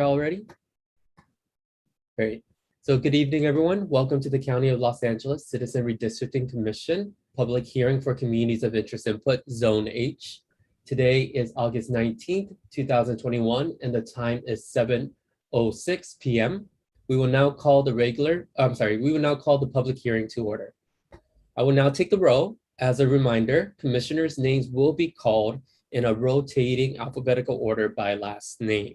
already? Great. So good evening, everyone. Welcome to the County of Los Angeles Citizen Redistricting Commission Public Hearing for Communities of Interest Input, Zone H. Today is August 19th, 2021, and the time is 7:06 p.m. We will now call the public hearing to order. I will now take the roll. As a reminder, commissioners' names will be called in a rotating alphabetical order by last name.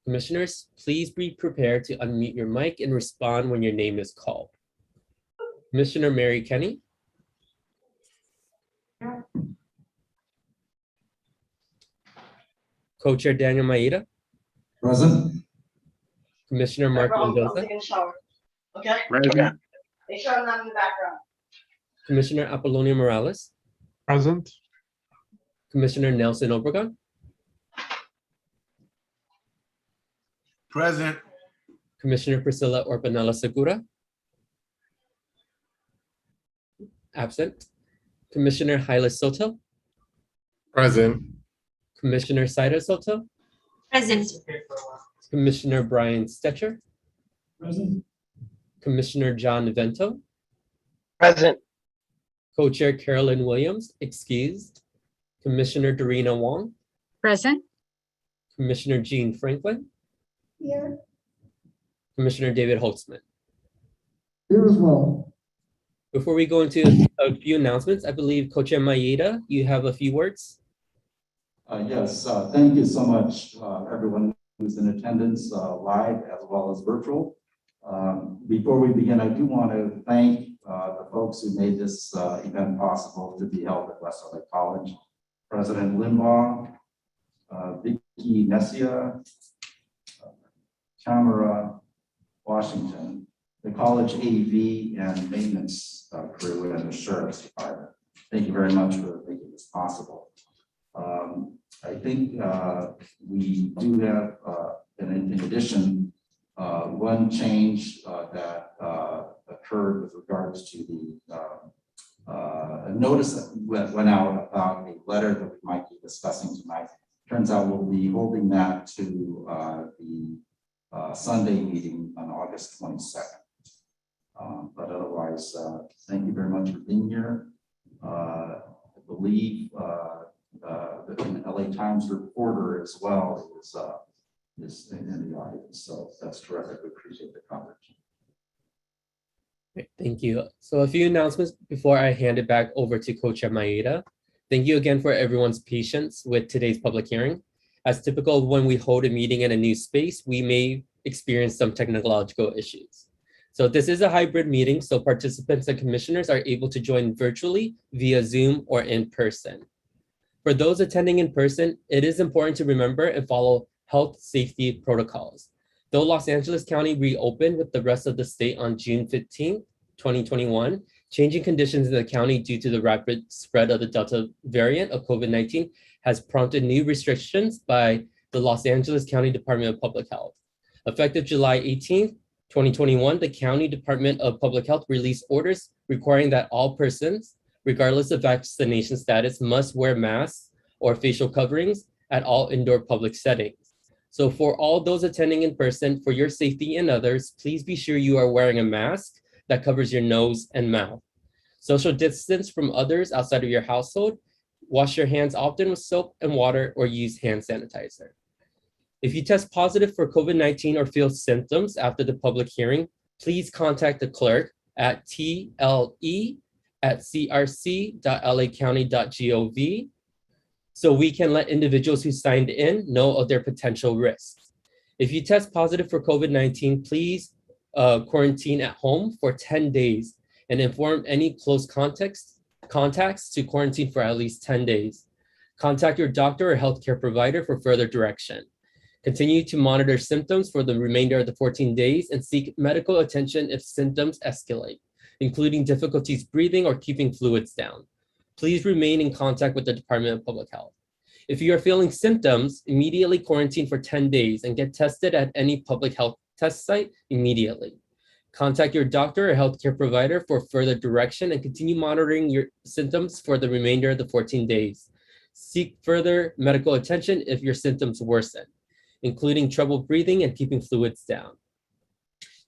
Commissioners, please be prepared to unmute your mic and respond when your name is called. Commissioner Mary Kenny. Co-Chair Daniel Maeda. Present. Commissioner Mark Mendoza. I'm taking a shower. Okay? Present. Make sure I'm not in the background. Commissioner Apollonia Morales. Present. Commissioner Nelson Obregon. Present. Commissioner Priscilla Orpanella Segura. Absent. Commissioner Hyla Soto. Present. Commissioner Saida Soto. Present. Commissioner Brian Stetcher. Present. Commissioner John Vento. Present. Co-Chair Carolyn Williams, excused. Commissioner Dorina Wong. Present. Commissioner Jean Franklin. Here. Commissioner David Holtzman. Here as well. Before we go into a few announcements, I believe Co-Chair Maeda, you have a few words. Yes, thank you so much, everyone who's in attendance live as well as virtual. Before we begin, I do want to thank the folks who made this event possible to be held at West LA College. President Limbaugh, Vicky Messia, Tamara Washington, the college AV and maintenance crew, and the Sheriff's Department. Thank you very much for making this possible. I think we do have, in addition, one change that occurred with regards to the a notice that went out about a letter that we might be discussing tonight. Turns out we'll be holding that to the Sunday meeting on August 22nd. But otherwise, thank you very much for being here. I believe the LA Times reporter as well is in the audience, so that's terrific. We appreciate the coverage. Great, thank you. So a few announcements before I hand it back over to Co-Chair Maeda. Thank you again for everyone's patience with today's public hearing. As typical when we hold a meeting in a new space, we may experience some technological issues. So this is a hybrid meeting, so participants and commissioners are able to join virtually via Zoom or in person. For those attending in person, it is important to remember and follow health safety protocols. Though Los Angeles County reopened with the rest of the state on June 15, 2021, changing conditions in the county due to the rapid spread of the Delta variant of COVID-19 has prompted new restrictions by the Los Angeles County Department of Public Health. Effective July 18, 2021, the County Department of Public Health released orders requiring that all persons, regardless of vaccination status, must wear masks or facial coverings at all indoor public settings. So for all those attending in person, for your safety and others, please be sure you are wearing a mask that covers your nose and mouth. Social distance from others outside of your household. Wash your hands often with soap and water or use hand sanitizer. If you test positive for COVID-19 or feel symptoms after the public hearing, please contact the clerk at tle@crc.lacounty.gov so we can let individuals who signed in know of their potential risks. If you test positive for COVID-19, please quarantine at home for 10 days and inform any close contacts to quarantine for at least 10 days. Contact your doctor or healthcare provider for further direction. Continue to monitor symptoms for the remainder of the 14 days and seek medical attention if symptoms escalate, including difficulties breathing or keeping fluids down. Please remain in contact with the Department of Public Health. If you are feeling symptoms, immediately quarantine for 10 days and get tested at any public health test site immediately. Contact your doctor or healthcare provider for further direction and continue monitoring your symptoms for the remainder of the 14 days. Seek further medical attention if your symptoms worsen. including trouble breathing and keeping fluids down.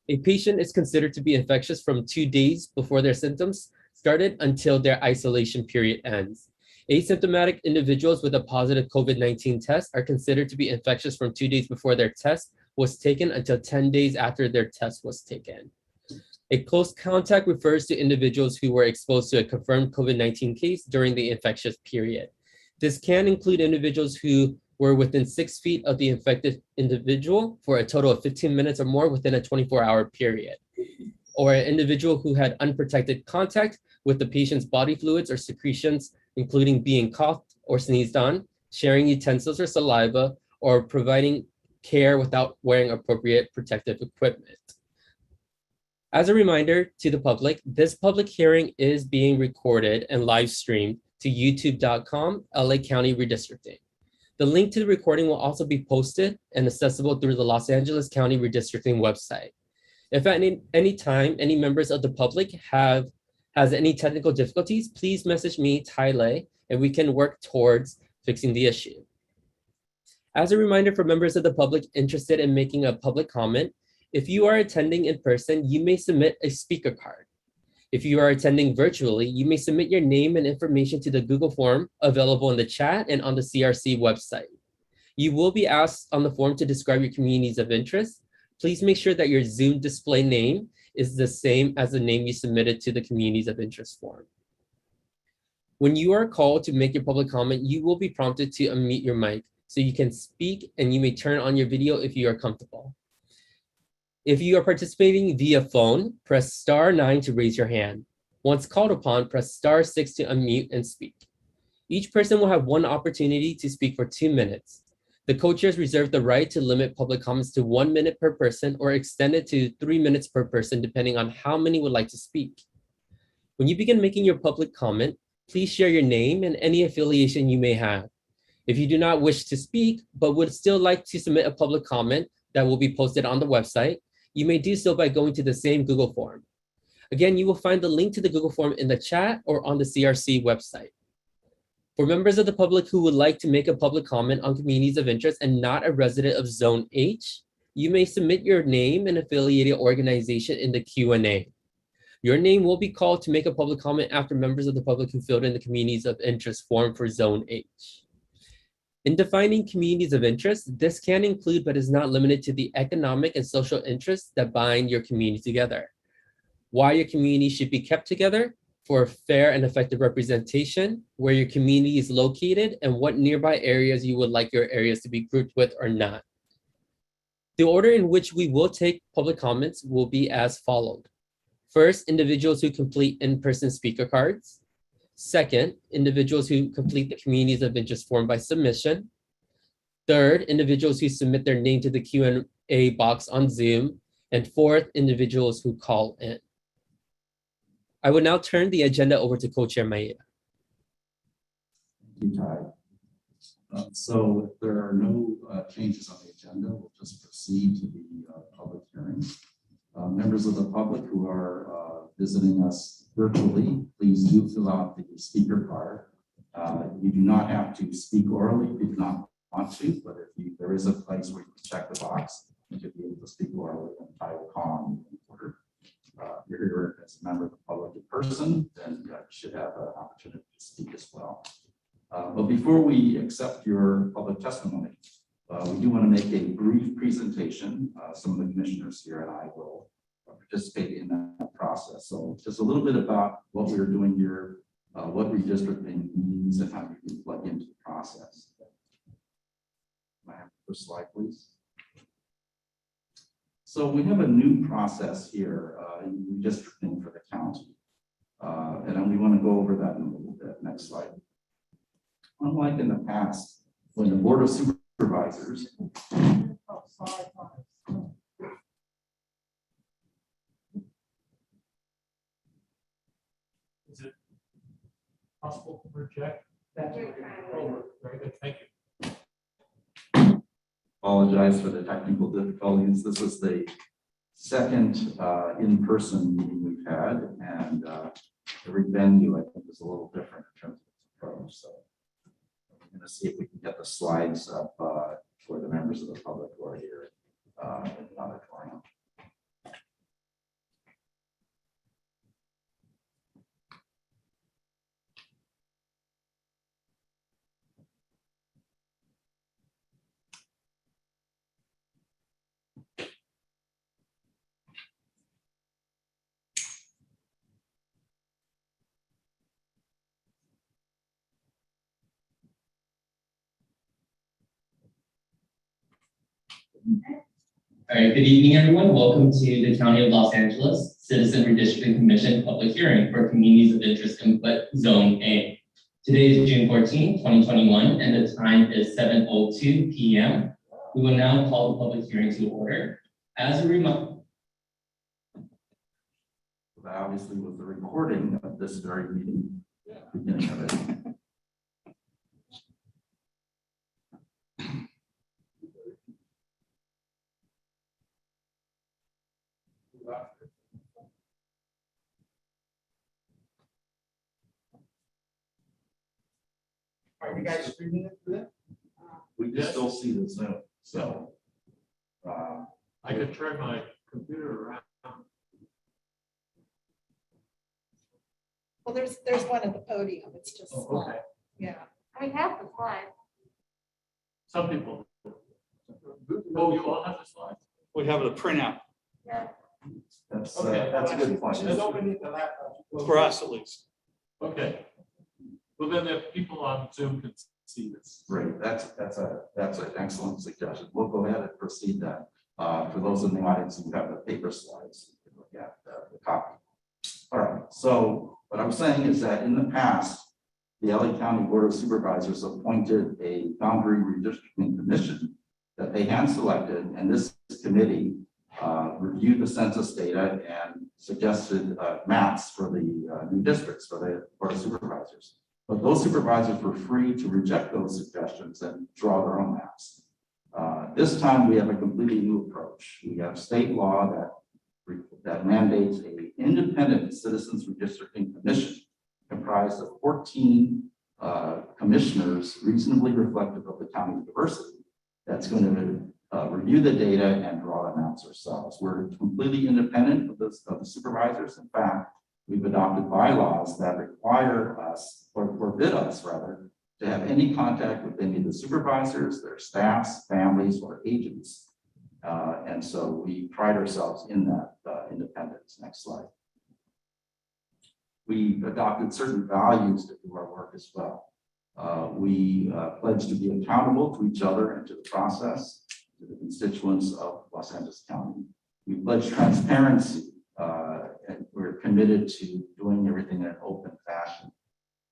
A patient is considered to be infectious from 2 days before their symptoms started until their isolation period ends. Asymptomatic individuals with a positive COVID-19 test are considered to be infectious from 2 days before their test was taken until 10 days after their test was taken. A close contact refers to individuals who were exposed to a confirmed COVID-19 case during the infectious period. This can include individuals who were within 6 feet of the infected individual for a total of 15 minutes or more within a 24-hour period, or an individual who had unprotected contact with the patient's body fluids or secretions, including being coughed or sneezed on, sharing utensils or saliva, or providing care without wearing appropriate protective equipment. As a reminder to the public, this public hearing is being recorded and live streamed to youtube.com, LA County Redistricting. The link to the recording will also be posted and accessible through the Los Angeles County Redistricting website. If at any time any members of the public has any technical difficulties, please message me, Tai Lei, and we can work towards fixing the issue. As a reminder for members of the public interested in making a public comment, if you are attending in person, you may submit a speaker card. If you are attending virtually, you may submit your name and information to the Google form available in the chat and on the CRC website. You will be asked on the form to describe your communities of interest. Please make sure that your Zoom display name is the same as the name you submitted to the communities of interest form. When you are called to make your public comment, you will be prompted to unmute your mic so you can speak, and you may turn on your video if you are comfortable. If you are participating via phone, press *9 to raise your hand. Once called upon, press *6 to unmute and speak. Each person will have one opportunity to speak for 2 minutes. The co-chairs reserve the right to limit public comments to 1 minute per person or extend it to 3 minutes per person, depending on how many would like to speak. When you begin making your public comment, please share your name and any affiliation you may have. If you do not wish to speak, but would still like to submit a public comment that will be posted on the website, you may do so by going to the same Google form. Again, you will find the link to the Google form in the chat or on the CRC website. For members of the public who would like to make a public comment on communities of interest and not a resident of Zone H, you may submit your name and affiliated organization in the Q&A. Your name will be called to make a public comment after members of the public who filled in the communities of interest form for Zone H. In defining communities of interest, this can include but is not limited to the economic and social interests that bind your community together, why your community should be kept together, for fair and effective representation, where your community is located, and what nearby areas you would like your areas to be grouped with or not. The order in which we will take public comments will be as followed. First, individuals who complete in-person speaker cards. Second, individuals who complete the communities of interest form by submission. Third, individuals who submit their name to the Q&A box on Zoom. And fourth, individuals who call in. I will now turn the agenda over to Co-Chair Maeda. Thank you, Ty. So if there are no changes on the agenda, we'll just proceed to the public hearing. Members of the public who are visiting us virtually, please do fill out the speaker card. You do not have to speak orally if you do not want to, but if there is a place where you can check the box to be able to speak orally, then I will call on you in order. If you're here as a member of the public in person, then you should have an opportunity to speak as well. But before we accept your public testimony, we do want to make a brief presentation. Some of the commissioners here and I will participate in that process. So just a little bit about what we're doing here, what redistricting means, and how you can plug into the process. Can I have the first slide, please? So we have a new process here in redistricting for the county. And we want to go over that in a little bit. Next slide. Unlike in the past, when the Board of Supervisors Is it possible to project that? Over. Very good, thank you. apologize for the technical difficulties. This is the second in-person meeting we've had, and every venue I think is a little different in terms of its approach. So I'm going to see if we can get the slides up for the members of the public who are here in the auditorium. All right, good evening, everyone. Welcome to the County of Los Angeles Citizen Redistricting Commission public hearing for Communities of Interest Input Zone A. Today is June 14, 2021, and the time is 7:02 p.m. We will now call the public hearing to order. As a reminder, That obviously was the recording of this very meeting, beginning of it. Are you guys streaming it today? We can still see the Zoom, so. I could turn my computer around. Well, there's one at the podium. It's just Oh, small. okay. Yeah. We have the slide. Some people. Oh, you all have the slides? We have the printout, That's Okay. a good point. I don't need the laptop. for us at least. Okay. Well, then if people on Zoom can see this. Great, that's an excellent suggestion. We'll go ahead and proceed then. For those in the audience who have the paper slides, you can look at the copy. All right, so what I'm saying is that in the past, the LA County Board of Supervisors appointed a boundary redistricting commission that they hand selected, and this committee reviewed the census data and suggested maps for the new districts for the Board of Supervisors. But those supervisors were free to reject those suggestions and draw their own maps. This time we have a completely new approach. We have state law that mandates an independent citizens redistricting commission comprised of 14 commissioners reasonably reflective of the county's diversity that's going to review the data and draw the maps ourselves. We're completely independent of the supervisors. In fact, we've adopted bylaws that require us, or forbid us rather, to have any contact with any of the supervisors, their staffs, families, or agents. And so we pride ourselves in that independence. Next slide. We adopted certain values to do our work as well. We pledge to be accountable to each other and to the process, to the constituents of Los Angeles County. We pledge transparency, and we're committed to doing everything in an open fashion.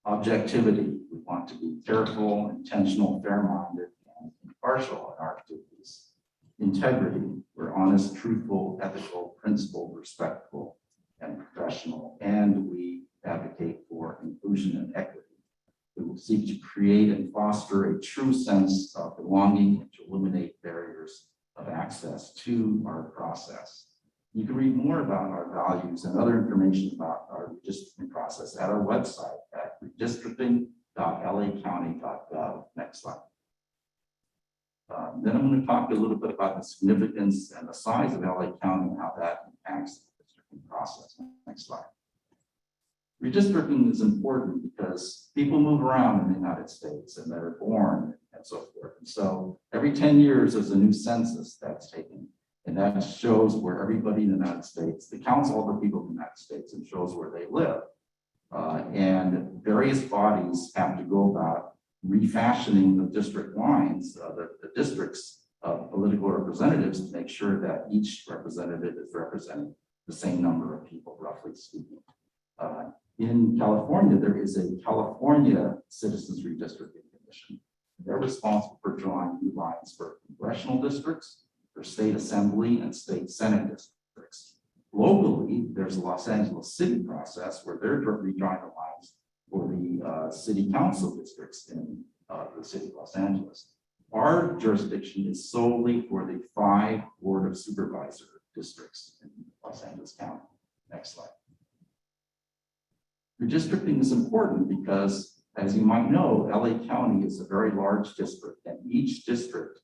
Objectivity, we want to be careful, intentional, fair-minded, and impartial in our activities. Integrity, we're honest, truthful, ethical, principled, respectful, and professional. And we advocate for inclusion and equity. We will seek to create and foster a true sense of belonging and to eliminate barriers of access to our process. You can read more about our values and other information about our redistricting process at our website at redistricting.lacounty.gov. Next slide. Then I'm going to talk a little bit about the significance and the size of LA County and how that impacts the districting process. Next slide. Redistricting is important because people move around in the United States and they're born and so forth. And so every 10 years, there's a new census that's taken. And that shows where everybody in the United States, the counts all the people in the United States and shows where they live. And various bodies have to go about refashioning the district lines, the districts of political representatives to make sure that each representative is representing the same number of people, roughly speaking. In California, there is a California Citizens Redistricting Commission. They're responsible for drawing new lines for congressional districts, for state assembly and state senate districts. Locally, there's a Los Angeles City process where they're redrawing the lines for the city council districts in the city of Los Angeles. Our jurisdiction is solely for the 5 Board of Supervisor districts in Los Angeles County. Next slide. Redistricting is important because, as you might know, LA County is a very large district, and each district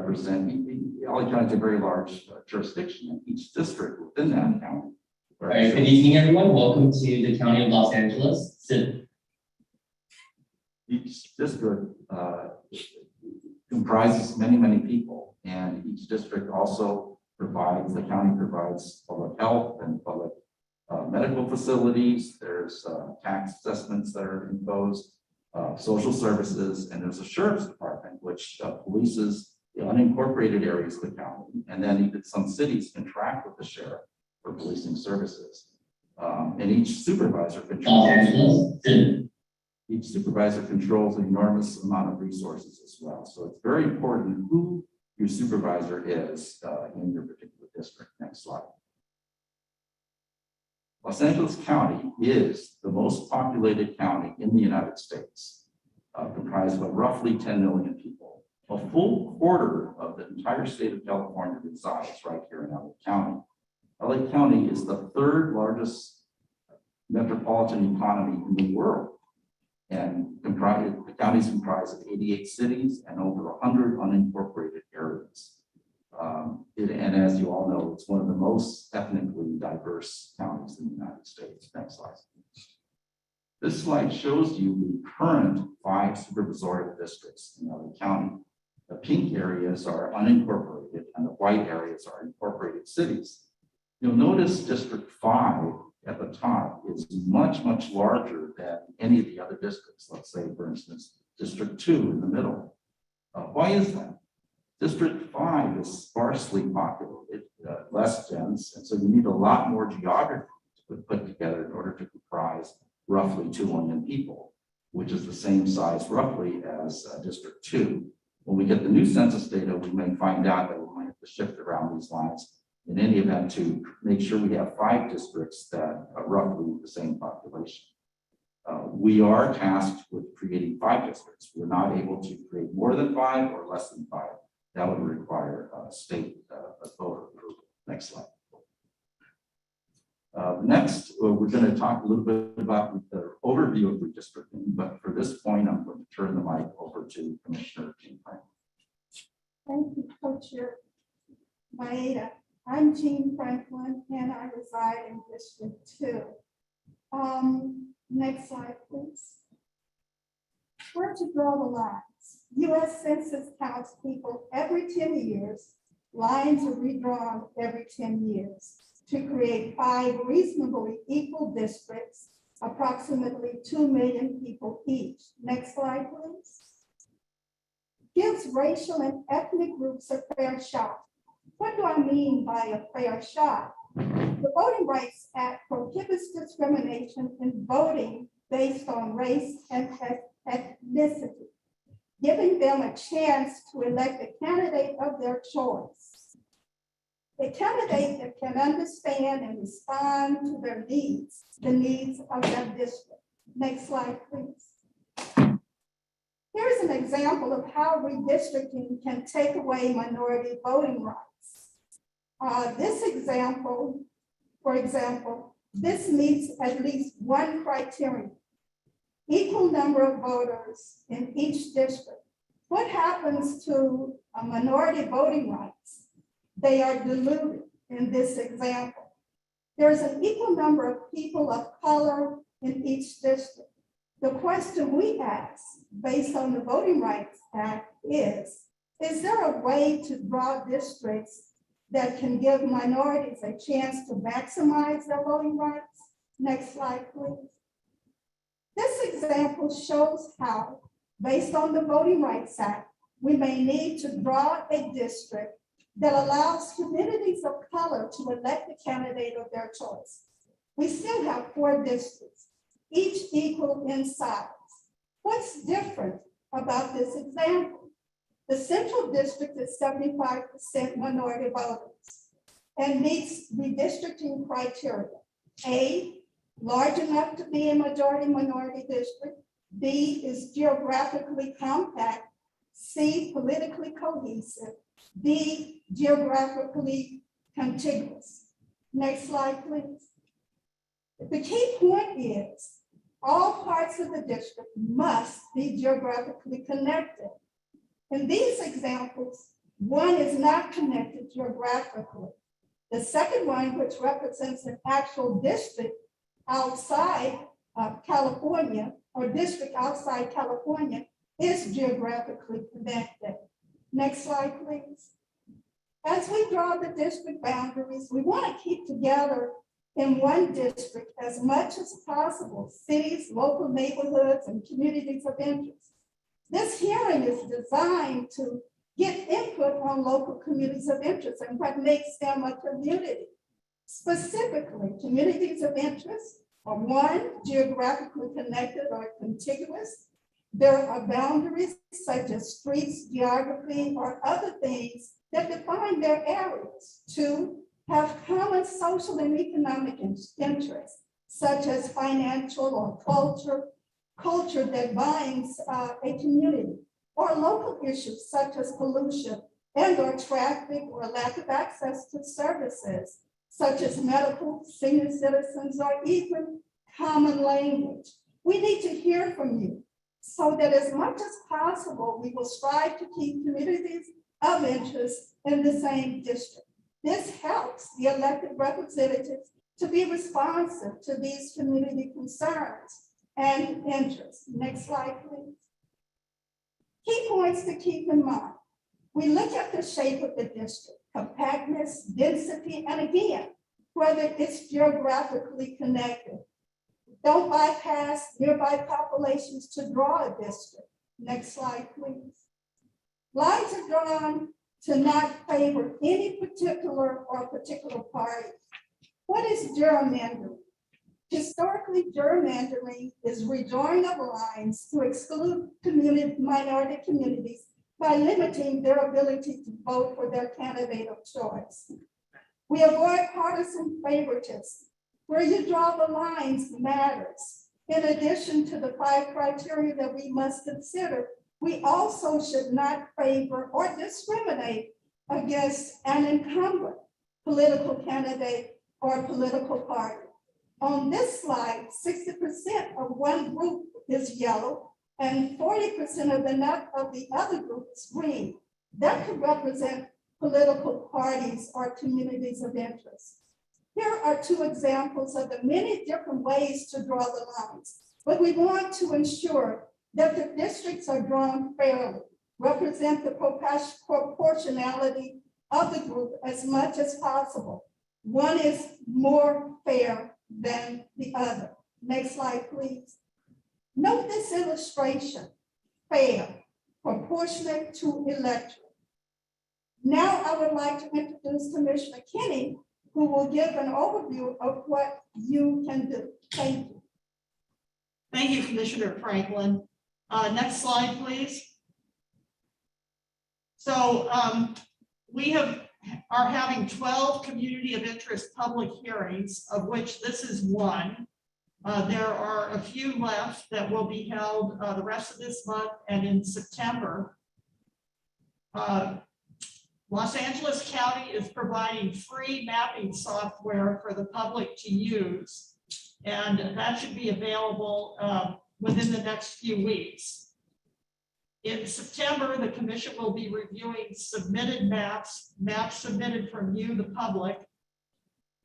representing, LA County is a very large jurisdiction, and each district within that county. All right, good evening, everyone. Welcome to the County of Los Angeles. Each district comprises many, many people, and each district also provides, the county provides public health and public medical facilities. There's tax assessments that are imposed, social services, and there's a sheriff's department, which polices the unincorporated areas of the county. And then even some cities contract with the sheriff for policing services. And each supervisor controls an enormous amount of resources as well. So it's very important who your supervisor is in your particular district. Next slide. Los Angeles County is the most populated county in the United States, comprised of roughly 10 million people. A full quarter of the entire state of California resides right here in LA County. LA County is the third largest metropolitan economy in the world. And the county is comprised of 88 cities and over 100 unincorporated areas. And as you all know, it's one of the most ethnically diverse counties in the United States. Next slide. This slide shows you the current 5 supervisorial districts in LA County. The pink areas are unincorporated and the white areas are incorporated cities. You'll notice District 5 at the top is much, much larger than any of the other districts. Let's say, for instance, District 2 in the middle. Why is that? District 5 is sparsely populated, less dense, and so you need a lot more geography to put together in order to comprise roughly 2 million people, which is the same size roughly as District 2. When we get the new census data, we may find out that we might have to shift around these lines in any event to make sure we have 5 districts that are roughly the same population. We are tasked with creating 5 districts. We're not able to create more than 5 or less than 5. That would require state voter approval. Next slide. Next, we're going to talk a little bit about the overview of redistricting, but for this point, I'm going to turn the mic over to Commissioner Jean Franklin. Thank you, Co-Chair Maeda. I'm Jean Franklin, and I reside in District 2. Next slide, please. Where to draw the lines? U.S. Census counts people every 10 years. Lines are redrawn every 10 years to create 5 reasonably equal districts, approximately 2 million people each. Next slide, please. Gives racial and ethnic groups a fair shot. What do I mean by a fair shot? The Voting Rights Act prohibits discrimination in voting based on race and ethnicity, giving them a chance to elect a candidate of their choice. A candidate that can understand and respond to their needs, the needs of their district. Next slide, please. Here's an example of how redistricting can take away minority voting rights. For example, this meets at least one criterion: equal number of voters in each district. What happens to a minority voting rights? They are diluted in this example. There's an equal number of people of color in each district. The question we ask, based on the Voting Rights Act, is there a way to draw districts that can give minorities a chance to maximize their voting rights? Next slide, please. This example shows how, based on the Voting Rights Act, we may need to draw a district that allows communities of color to elect the candidate of their choice. We still have 4 districts, each equal in size. What's different about this example? The Central District is 75% minority voters and meets redistricting criteria. A, large enough to be a majority minority district. B, is geographically compact. C, politically cohesive. D, geographically contiguous. Next slide, please. The key point is all parts of the district must be geographically connected. In these examples, One is not connected geographically. The second one, which represents an actual district outside of California or district outside California, is geographically connected. Next slide, please. As we draw the district boundaries, we want to keep together in one district as much as possible, cities, local neighborhoods, and communities of interest. This hearing is designed to get input on local communities of interest and what makes them a community. Specifically, communities of interest are one, geographically connected or contiguous. There are boundaries such as streets, geography, or other things that define their areas. Two, have common social and economic interests, such as financial or culture that binds a community, or local issues such as pollution and or traffic or lack of access to services, such as medical, senior citizens, or even common language. We need to hear from you so that as much as possible, we will strive to keep communities of interest in the same district. This helps the elected representatives to be responsive to these community concerns and interests. Next slide, please. Key points to keep in mind. We look at the shape of the district, compactness, density, and again, whether it's geographically connected. Don't bypass nearby populations to draw a district. Next slide, please. Lines are drawn to not favor any particular party. What is gerrymandering? Historically, gerrymandering is redrawing of lines to exclude minority communities by limiting their ability to vote for their candidate of choice. We avoid partisan favoritism. Where you draw the lines matters. In addition to the 5 criteria that we must consider, we also should not favor or discriminate against an incumbent political candidate or political party. On this slide, 60% of one group is yellow and 40% of the other group is green. That could represent political parties or communities of interest. Here are 2 examples of the many different ways to draw the lines, but we want to ensure that the districts are drawn fairly, represent the proportionality of the group as much as possible. One is more fair than the other. Next slide, please. Note this illustration, fair, proportionate to electorate. Now I would like to introduce Commissioner Kinney, who will give an overview of what you can do. Thank you. Thank you, Commissioner Franklin. Next slide, please. So we are having 12 community of interest public hearings, of which this is one. There are a few left that will be held the rest of this month and in September. Los Angeles County is providing free mapping software for the public to use, and that should be available within the next few weeks. In September, the commission will be reviewing submitted maps submitted from you, the public.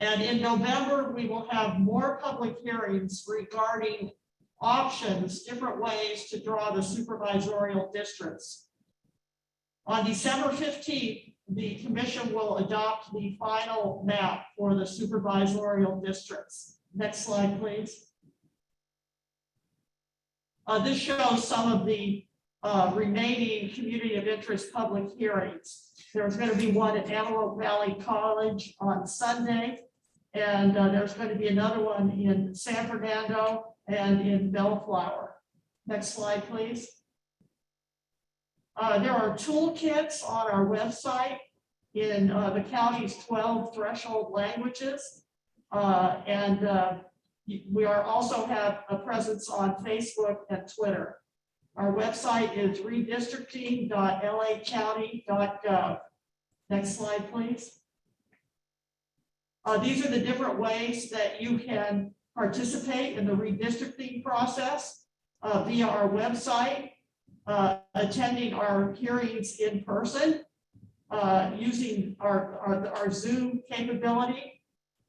And in November, we will have more public hearings regarding options, different ways to draw the supervisorial districts. On December 15th, the commission will adopt the final map for the supervisorial districts. Next slide, please. This shows some of the remaining community of interest public hearings. There's going to be one at Antelope Valley College on Sunday, and there's going to be another one in San Fernando and in Bellflower. Next slide, please. There are toolkits on our website in the county's 12 threshold languages. We also have a presence on Facebook and Twitter. Our website is redistricting.lacounty.gov. Next slide, please. These are the different ways that you can participate in the redistricting process via our website, attending our hearings in person, using our Zoom capability.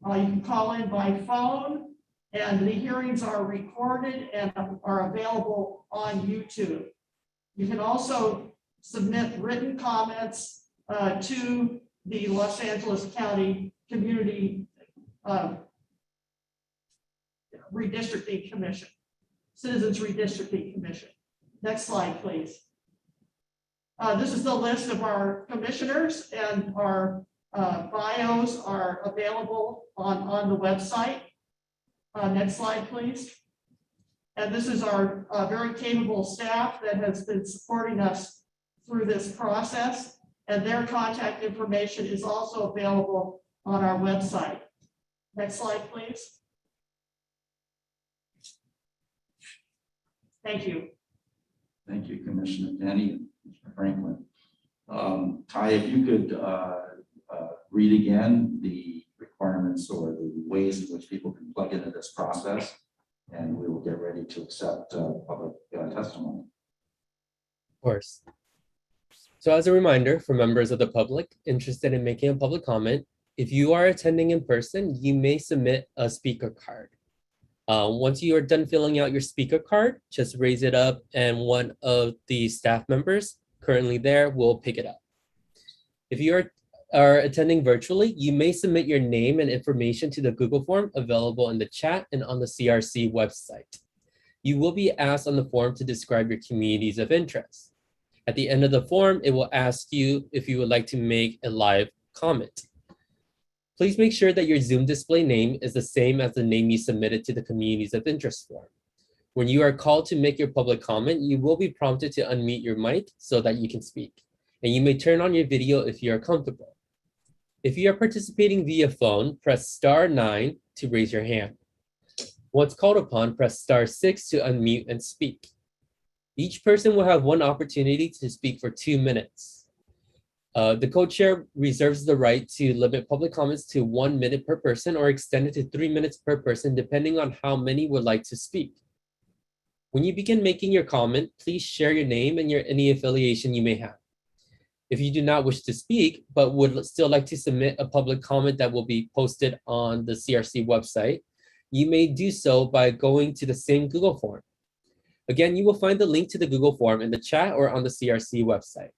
You can call in by phone, and the hearings are recorded and are available on YouTube. You can also submit written comments to the Los Angeles County Community Redistricting Commission, Citizens Redistricting Commission. Next slide, please. This is the list of our commissioners, and our bios are available on the website. Next slide, please. And this is our very capable staff that has been supporting us through this process, and their contact information is also available on our website. Next slide, please. Thank you. Thank you, Commissioner Denny and Commissioner Franklin. Ty, if you could read again the requirements or the ways in which people can plug into this process, and we will get ready to accept public testimony. Of course. So as a reminder for members of the public interested in making a public comment, if you are attending in person, you may submit a speaker card. Once you are done filling out your speaker card, just raise it up and one of the staff members currently there will pick it up. If you are attending virtually, you may submit your name and information to the Google form available in the chat and on the CRC website. You will be asked on the form to describe your communities of interest. At the end of the form, it will ask you if you would like to make a live comment. Please make sure that your Zoom display name is the same as the name you submitted to the communities of interest form. When you are called to make your public comment, you will be prompted to unmute your mic so that you can speak. And you may turn on your video if you are comfortable. If you are participating via phone, press *9 to raise your hand. Once called upon, press *6 to unmute and speak. Each person will have one opportunity to speak for 2 minutes. The co-chair reserves the right to limit public comments to 1 minute per person or extend it to 3 minutes per person, depending on how many would like to speak. When you begin making your comment, please share your name and any affiliation you may have. If you do not wish to speak, but would still like to submit a public comment that will be posted on the CRC website, you may do so by going to the same Google form. Again, you will find the link to the Google form in the chat or on the CRC website.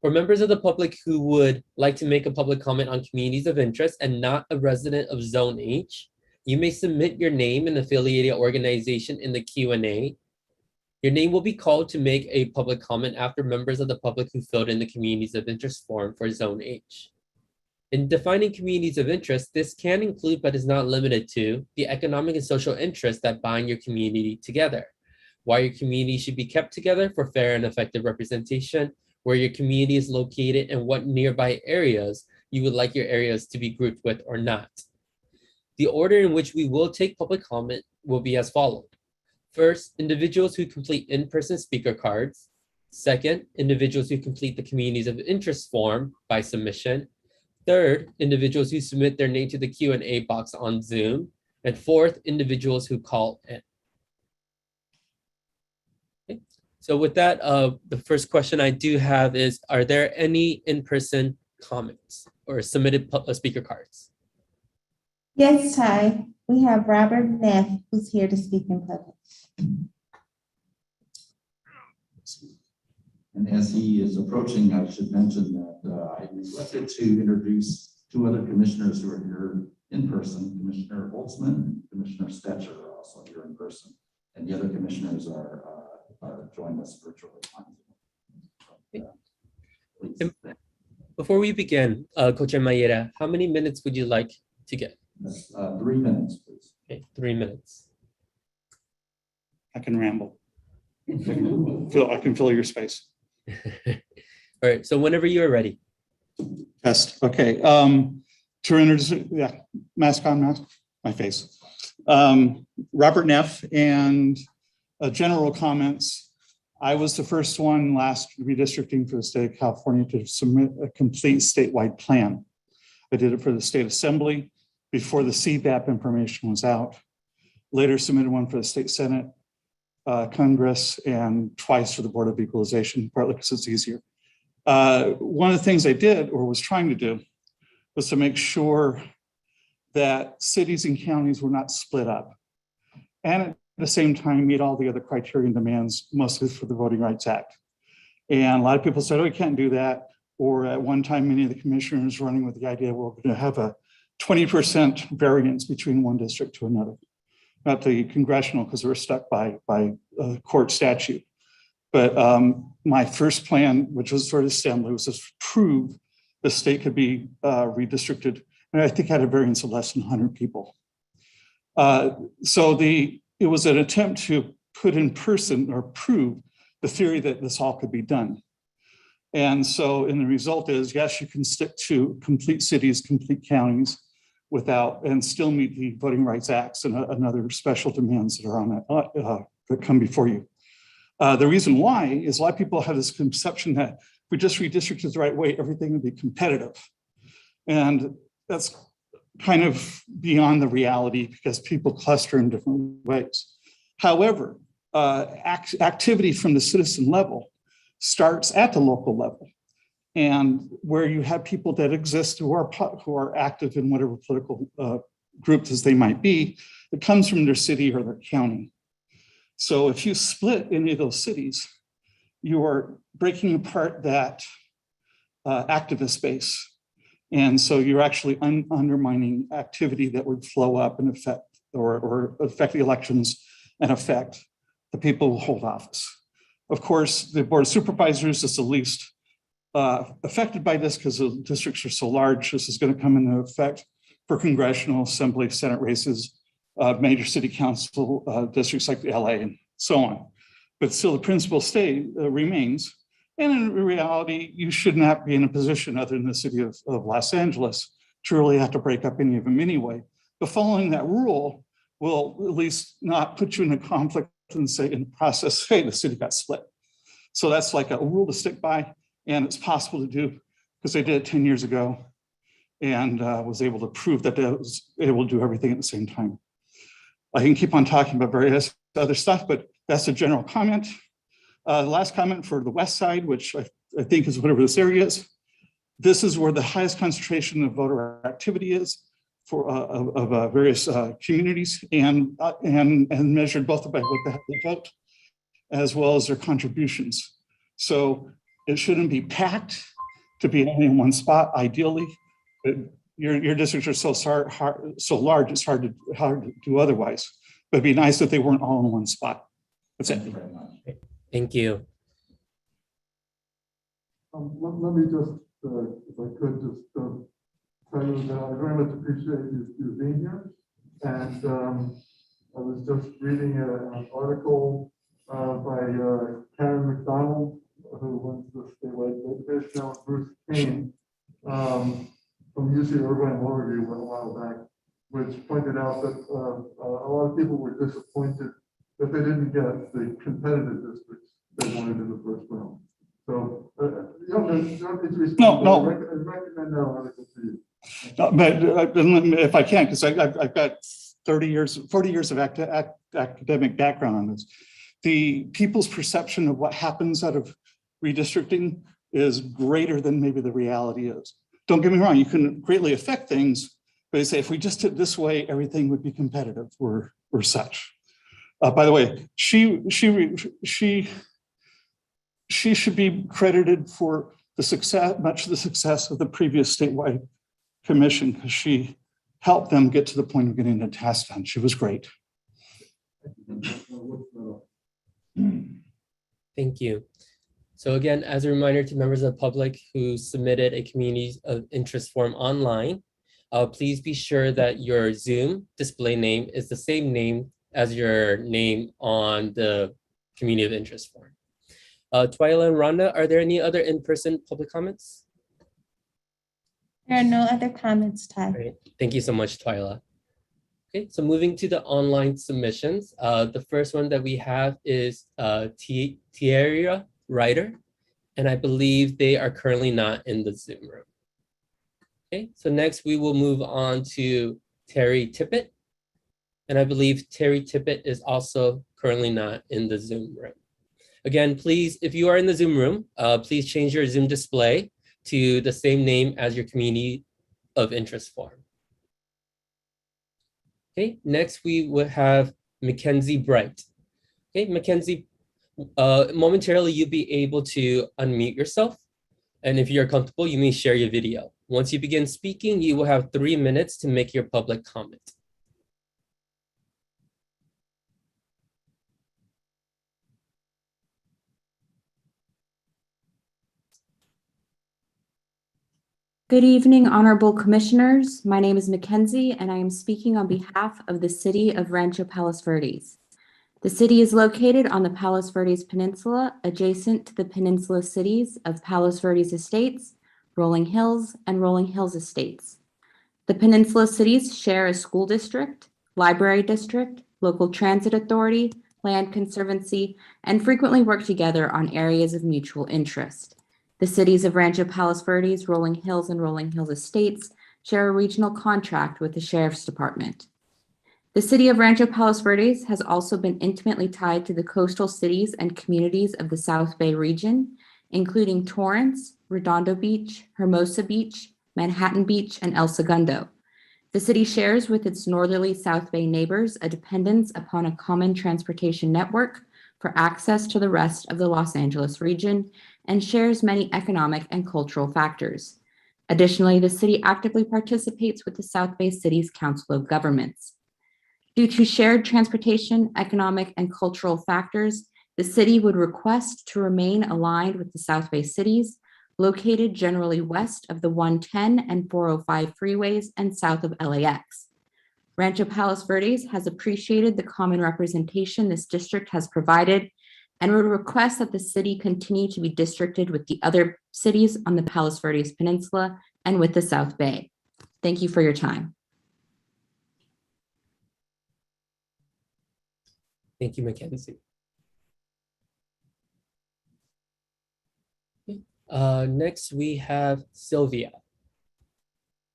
For members of the public who would like to make a public comment on communities of interest and not a resident of Zone H, you may submit your name and affiliated organization in the Q&A. Your name will be called to make a public comment after members of the public who filled in the communities of interest form for Zone H. In defining communities of interest, this can include, but is not limited to, the economic and social interests that bind your community together, why your community should be kept together for fair and effective representation, where your community is located, and what nearby areas you would like your areas to be grouped with or not. The order in which we will take public comment will be as followed. First, individuals who complete in-person speaker cards. Second, individuals who complete the communities of interest form by submission. Third, individuals who submit their name to the Q&A box on Zoom. And fourth, individuals who call in. Okay. So with that, the first question I do have is, are there any in-person comments or submitted speaker cards? Yes, Ty. We have Robert Neff, who's here to speak in public. And as he is approaching, I should mention that I neglected to introduce two other commissioners who are here in person. Commissioner Holtzman and Commissioner Stetcher are also here in person, and the other commissioners are joining us virtually. Please. Before we begin, Co-Chair Maeda, how many minutes would you like to get? 3 minutes, please. Okay, 3 minutes. I can ramble. I can fill your space. All right, so whenever you are ready. Test. Okay. To introduce, yeah, mask on, mask, my face. Robert Neff, and general comments. I was the first one last redistricting for the state of California to submit a complete statewide plan. I did it for the state assembly before the CBAP information was out. Later submitted one for the state Senate, Congress, and twice for the Board of Equalization, partly because it's easier. One of the things I did or was trying to do was to make sure that cities and counties were not split up. And at the same time, meet all the other criteria and demands, mostly for the Voting Rights Act. And a lot of people said, oh, we can't do that. Or at one time, many of the commissioners running with the idea, well, we're going to have a 20% variance between one district to another. Not the congressional, because we're stuck by court statute. But my first plan, which was for the assembly, was to prove the state could be redistricted. And I think I had a variance of less than 100 people. So it was an attempt to put in person or prove the theory that this all could be done. And so, and the result is, yes, you can stick to complete cities, complete counties without, and still meet the Voting Rights Acts and other special demands that are on it, that come before you. The reason why is a lot of people have this conception that if we just redistrict it the right way, everything would be competitive. And that's kind of beyond the reality because people cluster in different ways. However, activity from the citizen level starts at the local level, and where you have people that exist who are active in whatever political group as they might be, it comes from their city or their county. So if you split any of those cities, you are breaking apart that activist base. And so you're actually undermining activity that would flow up and affect or affect the elections and affect the people who hold office. Of course, the Board of Supervisors is the least affected by this because the districts are so large. This is going to come into effect for congressional, assembly, Senate races, major city council districts like LA and so on. But still the principle remains. And in reality, you should not be in a position other than the city of Los Angeles to really have to break up any of them anyway. But following that rule will at least not put you in a conflict and say in the process, hey, the city got split. So that's like a rule to stick by, and it's possible to do because they did it 10 years ago and was able to prove that they was able to do everything at the same time. I can keep on talking about various other stuff, but that's a general comment. The last comment for the west side, which I think is whatever this area is. This is where the highest concentration of voter activity is for of various communities and measured both by what they vote as well as their contributions. So it shouldn't be packed to be only in one spot. Ideally, your districts are so large, it's hard to do otherwise. But it'd be nice if they weren't all in one spot. That's it. Thank you very much. Thank you. Let me just, if I could, just tell you that I very much appreciate you being here. And I was just reading an article by Karen McDonald, who runs the statewide database now, Bruce Payne, from UC Irvine Law Review a while back, which pointed out that a lot of people were disappointed that they didn't get the competitive districts they wanted in the first round. So, you don't need to respond. No. I recommend that article to you. No, but if I can, because I've got 40 years of academic background on this. The people's perception of what happens out of redistricting is greater than maybe the reality is. Don't get me wrong, you can greatly affect things, but they say if we just did it this way, everything would be competitive or such. By the way, she should be credited for the success, much of the success of the previous statewide commission, because she helped them get to the point of getting the task done. She was great. Thank you. So again, as a reminder to members of the public who submitted a community of interest form online, please be sure that your Zoom display name is the same name as your name on the community of interest form. Twyla and Rhonda, are there any other in-person public comments? There are no other comments, Ty. Great. Thank you so much, Twyla. Okay, so moving to the online submissions. The first one that we have is Tierra Ryder, and I believe they are currently not in the Zoom room. Okay, so next we will move on to Terry Tippett, and I believe Terry Tippett is also currently not in the Zoom room. Again, please, if you are in the Zoom room, please change your Zoom display to the same name as your community of interest form. Okay, next we will have Mackenzie Bright. Okay, Mackenzie, momentarily you'll be able to unmute yourself. And if you're comfortable, you may share your video. Once you begin speaking, you will have 3 minutes to make your public comment. Good evening, honorable commissioners. My name is Mackenzie, and I am speaking on behalf of the city of Rancho Palos Verdes. The city is located on the Palos Verdes Peninsula, adjacent to the peninsula cities of Palos Verdes Estates, Rolling Hills, and Rolling Hills Estates. The peninsula cities share a school district, library district, local transit authority, land conservancy, and frequently work together on areas of mutual interest. The cities of Rancho Palos Verdes, Rolling Hills, and Rolling Hills Estates share a regional contract with the Sheriff's Department. The city of Rancho Palos Verdes has also been intimately tied to the coastal cities and communities of the South Bay region, including Torrance, Redondo Beach, Hermosa Beach, Manhattan Beach, and El Segundo. The city shares with its northerly South Bay neighbors a dependence upon a common transportation network for access to the rest of the Los Angeles region and shares many economic and cultural factors. Additionally, the city actively participates with the South Bay City's Council of Governments. Due to shared transportation, economic, and cultural factors, the city would request to remain aligned with the South Bay cities, located generally west of the 110 and 405 freeways and south of LAX. Rancho Palos Verdes has appreciated the common representation this district has provided and would request that the city continue to be districted with the other cities on the Palos Verdes Peninsula and with the South Bay. Thank you for your time. Thank you, Mackenzie. Next, we have Sylvia.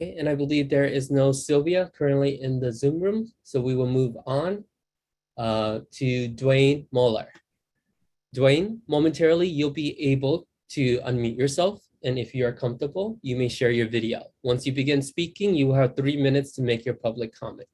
Okay, and I believe there is no Sylvia currently in the Zoom room, so we will move on to Dwayne Moeller. Dwayne, momentarily you'll be able to unmute yourself, and if you are comfortable, you may share your video. Once you begin speaking, you will have 3 minutes to make your public comment.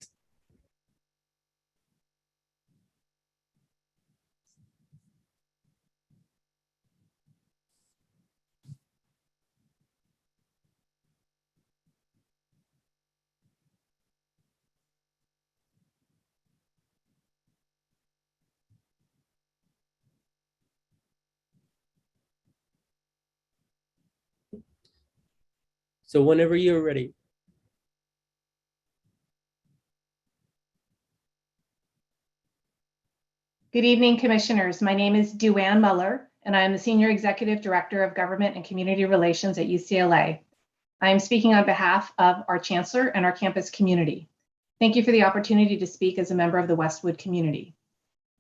So whenever you're ready. Good evening, commissioners. My name is Duane Muller, and I am the Senior Executive Director of Government and Community Relations at UCLA. I am speaking on behalf of our Chancellor and our campus community. Thank you for the opportunity to speak as a member of the Westwood community.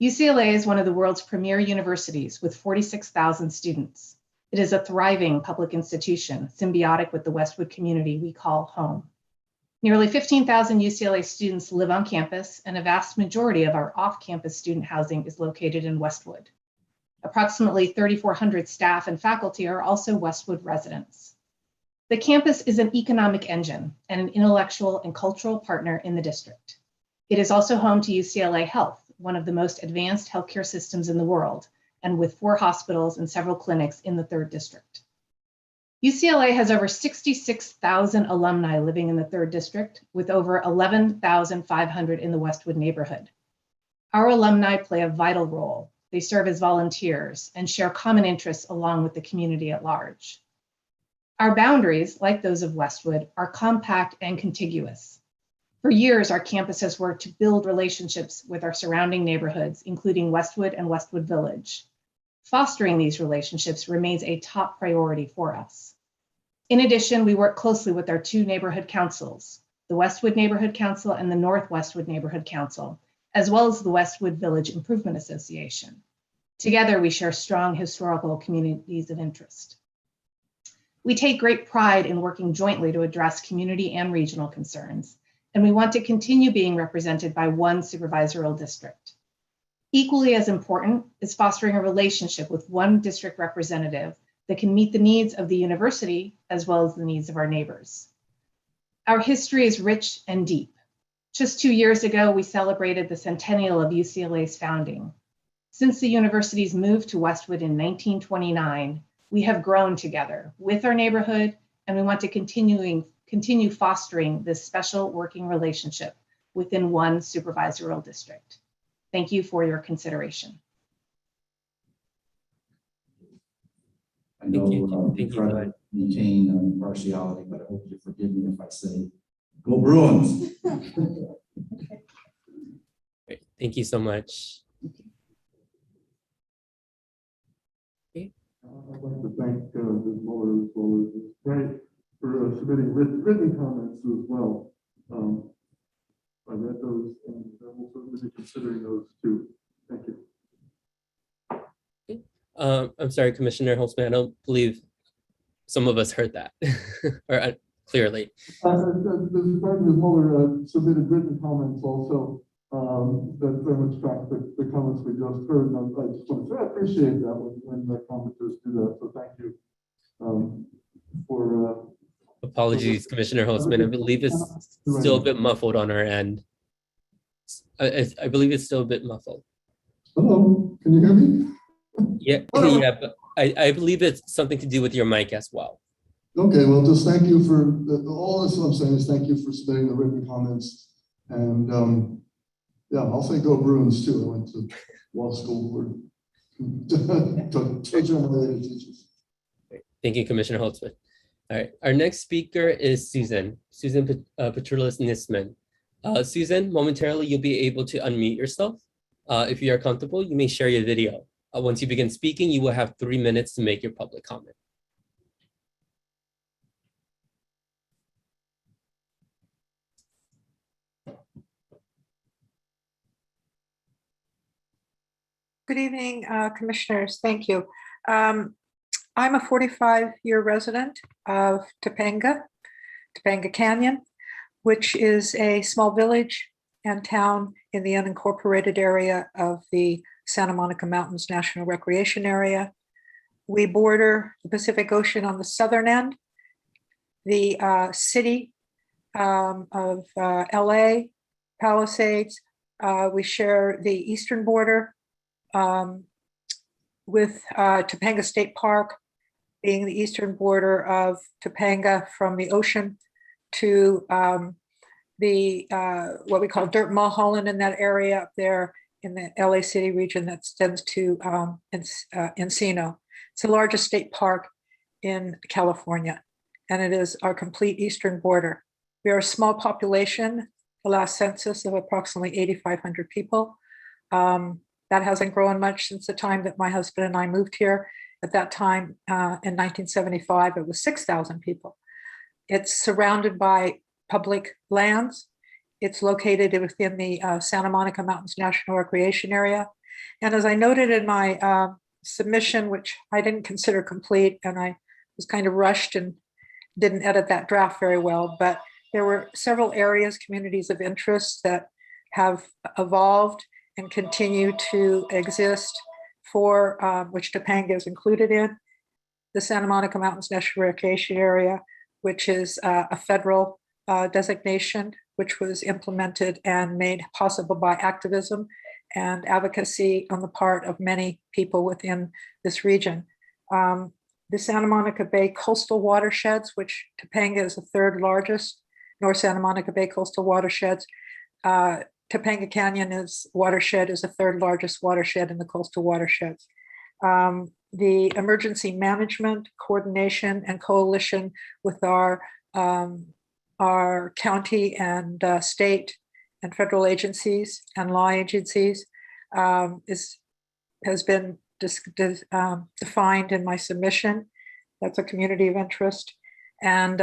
UCLA is one of the world's premier universities with 46,000 students. It is a thriving public institution, symbiotic with the Westwood community we call home. Nearly 15,000 UCLA students live on campus, and a vast majority of our off-campus student housing is located in Westwood. Approximately 3,400 staff and faculty are also Westwood residents. The campus is an economic engine and an intellectual and cultural partner in the district. It is also home to UCLA Health, one of the most advanced healthcare systems in the world, and with 4 hospitals and several clinics in the 3rd district. UCLA has over 66,000 alumni living in the 3rd district, with over 11,500 in the Westwood neighborhood. Our alumni play a vital role. They serve as volunteers and share common interests along with the community at large. Our boundaries, like those of Westwood, are compact and contiguous. For years, our campus has worked to build relationships with our surrounding neighborhoods, including Westwood and Westwood Village. Fostering these relationships remains a top priority for us. In addition, we work closely with our 2 neighborhood councils, the Westwood Neighborhood Council and the North Westwood Neighborhood Council, as well as the Westwood Village Improvement Association. Together, we share strong historical communities of interest. We take great pride in working jointly to address community and regional concerns, and we want to continue being represented by one supervisorial district. Equally as important is fostering a relationship with one district representative that can meet the needs of the university as well as the needs of our neighbors. Our history is rich and deep. Just 2 years ago, we celebrated the centennial of UCLA's founding. Since the university's move to Westwood in 1929, we have grown together with our neighborhood, and we want to continue fostering this special working relationship within one supervisorial district. Thank you for your consideration. I know we Thank you try for to maintain impartiality, but I hope you forgive me if I say, go Bruins. Great. Thank you so much. I'd like to thank Ms. Muller as well as Ms. Wright for submitting written comments as well. I read those and we'll certainly be considering those too. Thank you. I'm sorry, Commissioner Holtzman, I don't believe some of us heard that or clearly. Ms. Muller submitted written comments also that very much track the comments we just heard. And I just want to say I appreciate that when the commenters do that. So thank you for. Apologies, Commissioner Holtzman. I believe it's still a bit muffled on our end. I believe it's still a bit muffled. Hello, can you hear me? Yeah, yeah, but I believe it's something to do with your mic as well. Okay, well, just thank you for all this. What I'm saying is thank you for submitting the written comments. And yeah, I'll say go Bruins too. I went to law school to teach teachers. Thank you, Commissioner Holtzman. All right, our next speaker is Susan Petrulis-Nisman. Susan, momentarily you'll be able to unmute yourself. If you are comfortable, you may share your video. Once you begin speaking, you will have 3 minutes to make your public comment. Good evening, commissioners. Thank you. I'm a 45-year resident of Topanga Canyon, which is a small village and town in the unincorporated area of the Santa Monica Mountains National Recreation Area. We border the Pacific Ocean on the southern end, the city of LA, Palisades. We share the eastern border with Topanga State Park being the eastern border of Topanga from the ocean to the what we call Dirt Mulholland in that area up there in the LA City region that extends to Encino. It's the largest state park in California, and it is our complete eastern border. We are a small population, the last census of approximately 8,500 people. That hasn't grown much since the time that my husband and I moved here. At that time, in 1975, it was 6,000 people. It's surrounded by public lands. It's located within the Santa Monica Mountains National Recreation Area. And as I noted in my submission, which I didn't consider complete, and I was kind of rushed and didn't edit that draft very well, but there were several areas, communities of interest that have evolved and continue to exist for which Topanga is included in. The Santa Monica Mountains National Recreation Area, which is a federal designation, which was implemented and made possible by activism and advocacy on the part of many people within this region. The Santa Monica Bay coastal watersheds, which Topanga is the third largest, North Santa Monica Bay coastal watersheds. Topanga Canyon watershed is the third largest watershed in the coastal watersheds. The emergency management, coordination, and coalition with our county and state and federal agencies and law agencies has been defined in my submission. That's a community of interest. And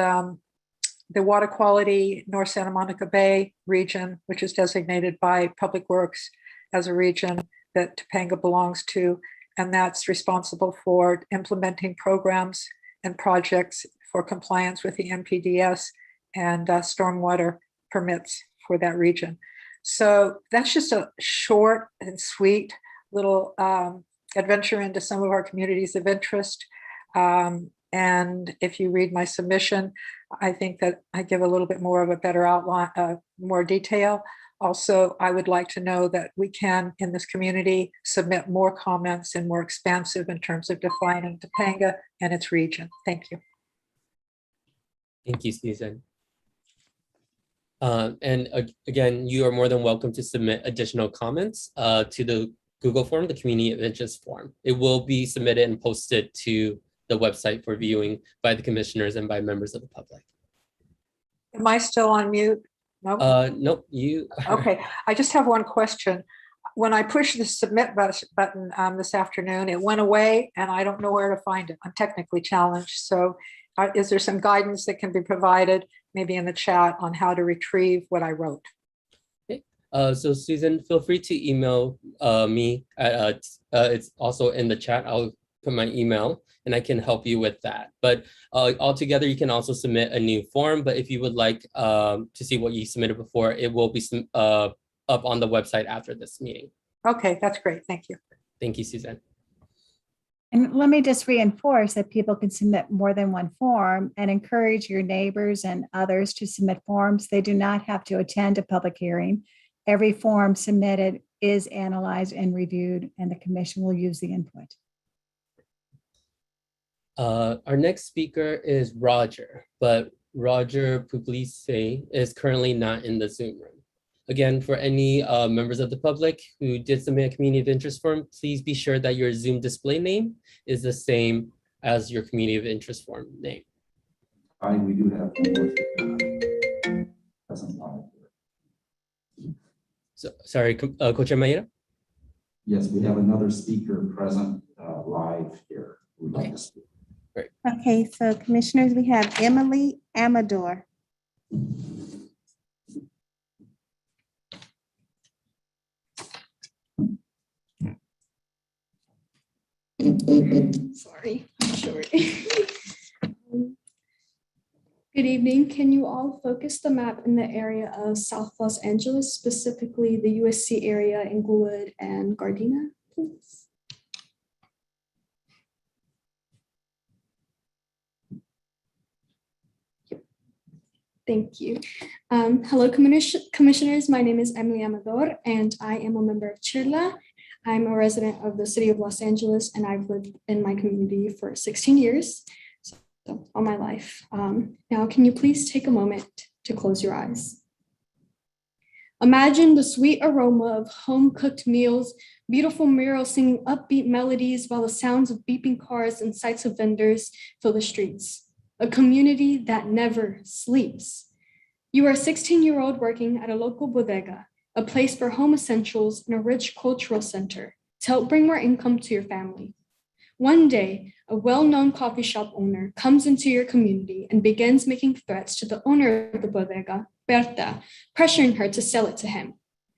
the water quality North Santa Monica Bay region, which is designated by Public Works as a region that Topanga belongs to, and that's responsible for implementing programs and projects for compliance with the MPDS and stormwater permits for that region. So that's just a short and sweet little adventure into some of our communities of interest. And if you read my submission, I think that I give a little bit more of a better outline, more detail. Also, I would like to know that we can, in this community, submit more comments and more expansive in terms of defining Topanga and its region. Thank you. Thank you, Susan. Again, you are more than welcome to submit additional comments to the Google form, the Community of Interest form. It will be submitted and posted to the website for viewing by the commissioners and by members of the public. Am I still on mute? No. Nope, you. Okay, I just have one question. When I pushed the submit button this afternoon, it went away and I don't know where to find it. I'm technically challenged. So is there some guidance that can be provided, maybe in the chat, on how to retrieve what I wrote? Okay. So Susan, feel free to email me. It's also in the chat. I'll put my email and I can help you with that. But altogether, you can also submit a new form. But if you would like to see what you submitted before, it will be up on the website after this meeting. Okay, that's great. Thank you. Thank you, Susan. And let me just reinforce that people can submit more than one form and encourage your neighbors and others to submit forms. They do not have to attend a public hearing. Every form submitted is analyzed and reviewed, and the commission will use the input. Our next speaker is Roger, but Roger Pugliese is currently not in the Zoom room. Again, for any members of the public who did submit a community of interest form, please be sure that your Zoom display name is the same as your community of interest form name. We do have present live here. So, sorry, Co-Chair Maeda? Yes, we have another speaker present live here who would like to speak. Great. Okay, so commissioners, we have Emily Amador. Sorry, I'm short. Good evening. Can you all focus the map in the area of South Los Angeles, specifically the USC area, Inglewood and Gardena, please? Thank you. Hello, commissioners. My name is Emily Amador, and I am a member of CHIRLA. I'm a resident of the city of Los Angeles, and I've lived in my community for 16 years, so all my life. Now, can you please take a moment to close your eyes? Imagine the sweet aroma of home-cooked meals, beautiful murals singing upbeat melodies while the sounds of beeping cars and sights of vendors fill the streets. A community that never sleeps. You are a 16-year-old working at a local bodega, a place for home essentials and a rich cultural center to help bring more income to your family. One day, a well-known coffee shop owner comes into your community and begins making threats to the owner of the bodega, Berta, pressuring her to sell it to him.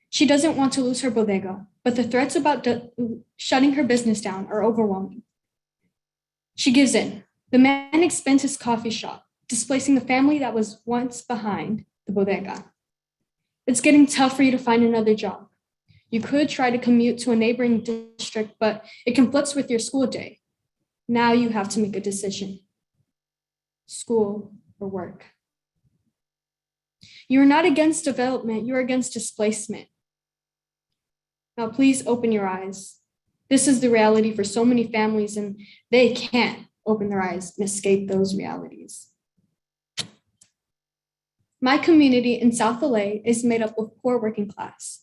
She doesn't want to lose her bodega, but the threats about shutting her business down are overwhelming. She gives in. The man expands his coffee shop, displacing the family that was once behind the bodega. It's getting tough for you to find another job. You could try to commute to a neighboring district, but it conflicts with your school day. Now you have to make a decision. School or work. You are not against development, you are against displacement. Now please open your eyes. This is the reality for so many families, and they can't open their eyes and escape those realities. My community in South LA is made up of poor working class.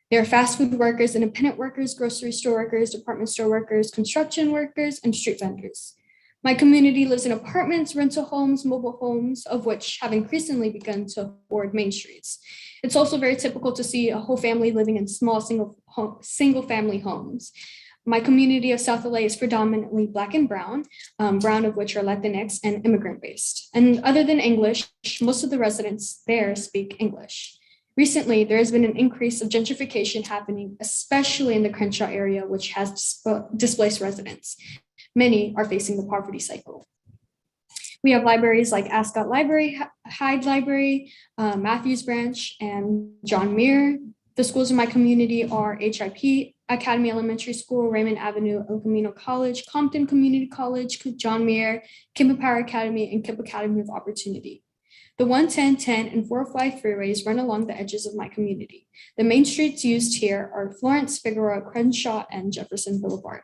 There are fast food workers, independent workers, grocery store workers, department store workers, construction workers, and street vendors. My community lives in apartments, rental homes, mobile homes, of which have increasingly begun to afford main streets. It's also very typical to see a whole family living in small single family homes. My community of South LA is predominantly Black and brown, brown of which are Latinx and immigrant-based. And other than English, most of the residents there speak English. Recently, there has been an increase of gentrification happening, especially in the Crenshaw area, which has displaced residents. Many are facing the poverty cycle. We have libraries like Ascot Library, Hyde Library, Matthews Branch, and John Muir. The schools in my community are HIP, Academy Elementary School, Raymond Avenue, El Camino College, Compton Community College, John Muir, Kimba Power Academy, and Kimba Academy of Opportunity. The 110, 10, and 405 freeways run along the edges of my community. The main streets used here are Florence, Figueroa, Crenshaw, and Jefferson Boulevard.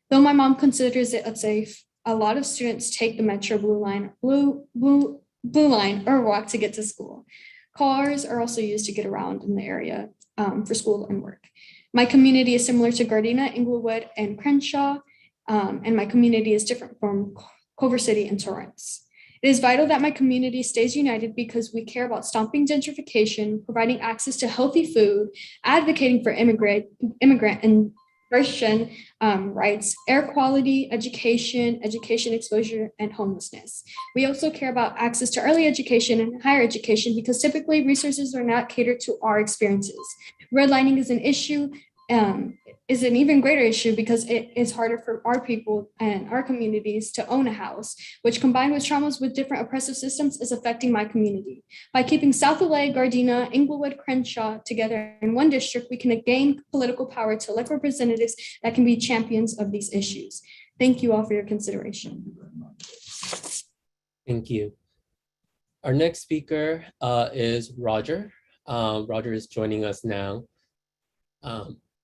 Though my mom considers it unsafe, a lot of students take the Metro Blue Line or walk to get to school. Cars are also used to get around in the area for school and work. My community is similar to Gardena, Inglewood, and Crenshaw, and my community is different from Culver City and Torrance. It is vital that my community stays united because we care about stopping gentrification, providing access to healthy food, advocating for immigrant and Christian rights, air quality, education exposure, and homelessness. We also care about access to early education and higher education because typically resources are not catered to our experiences. Redlining is an issue, is an even greater issue because it is harder for our people and our communities to own a house, which combined with traumas with different oppressive systems is affecting my community. By keeping South LA, Gardena, Inglewood, Crenshaw together in one district, we can gain political power to elect representatives that can be champions of these issues. Thank you all for your consideration. Thank you. Our next speaker is Roger. Roger is joining us now.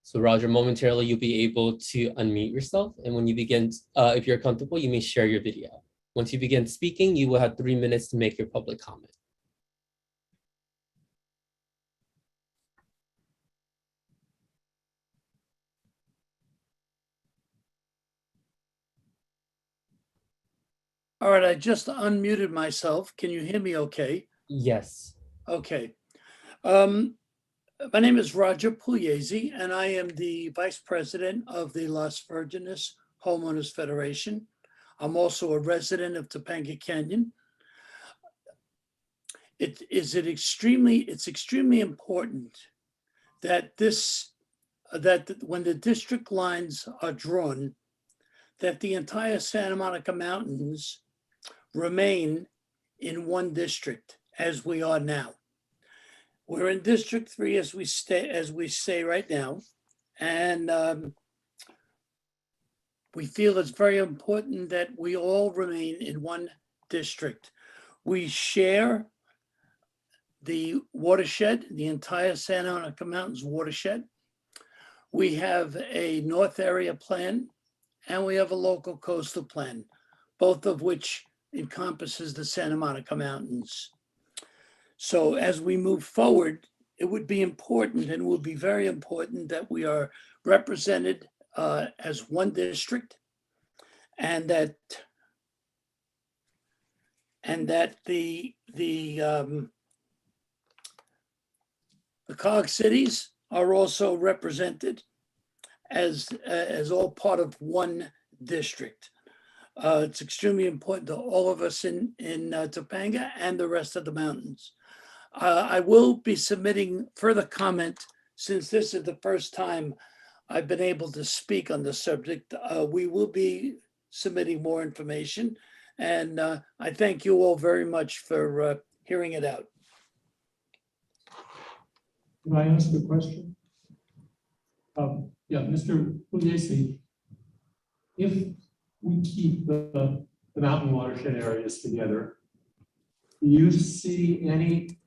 So Roger, momentarily you'll be able to unmute yourself. And when you begin, if you're comfortable, you may share your video. Once you begin speaking, you will have 3 minutes to make your public comment. All right, I just unmuted myself. Can you hear me okay? Yes. Okay. My name is Roger Pugliese, and I am the Vice President of the Las Virgenes Homeowners Federation. I'm also a resident of Topanga Canyon. It's extremely important that when the district lines are drawn, that the entire Santa Monica Mountains remain in one district as we are now. We're in District 3 as we say right now, and we feel it's very important that we all remain in one district. We share the watershed, the entire Santa Monica Mountains watershed. We have a North Area Plan, and we have a local coastal plan, both of which encompasses the Santa Monica Mountains. So as we move forward, it would be important and will be very important that we are represented as one district, and that the COG cities are also represented as all part of one district. It's extremely important to all of us in Topanga and the rest of the mountains. I will be submitting further comment since this is the first time I've been able to speak on the subject. We will be submitting more information, and I thank you all very much for hearing it out. Can I ask a question? Yeah, Mr. Pugliese, if we keep the mountain watershed areas together, do you see any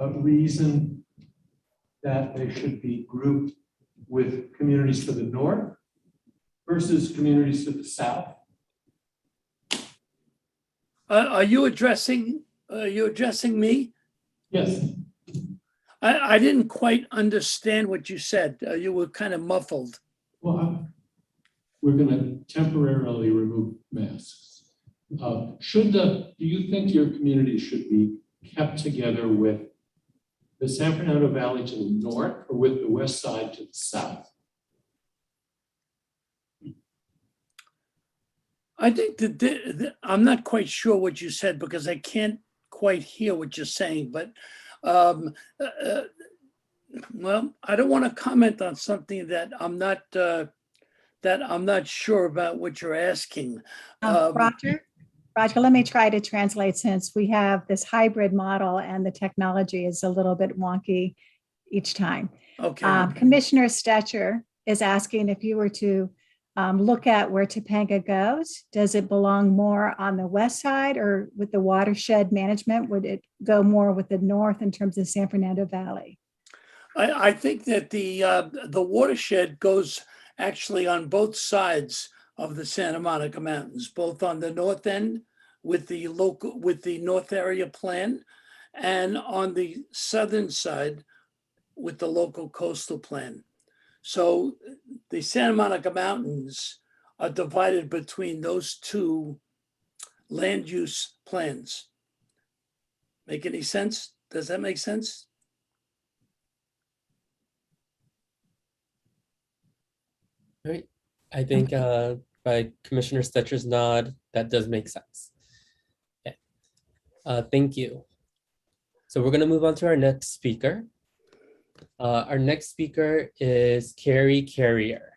reason that they should be grouped with communities to the north versus communities to the south? Are you addressing me? Yes. I didn't quite understand what you said. You were kind of muffled. Well, we're going to temporarily remove masks. Do you think your community should be kept together with the San Fernando Valley to the north or with the west side to the south? I think I'm not quite sure what you said because I can't quite hear what you're saying, but well, I don't want to comment on something that I'm not sure about what you're asking. Roger, let me try to translate since we have this hybrid model and the technology is a little bit wonky. each time. Okay. Commissioner Stetcher is asking if you were to look at where Topanga goes, does it belong more on the west side or with the watershed management? Would it go more with the north in terms of San Fernando Valley? I think that the watershed goes actually on both sides of the Santa Monica Mountains, both on the north end with the North Area Plan, and on the southern side with the local coastal plan. So the Santa Monica Mountains are divided between those two land use plans. Make any sense? Does that make sense? All right. I think by Commissioner Stetcher's nod, that does make sense. Okay. Thank you. So we're going to move on to our next speaker. Our next speaker is Carrie Carrier.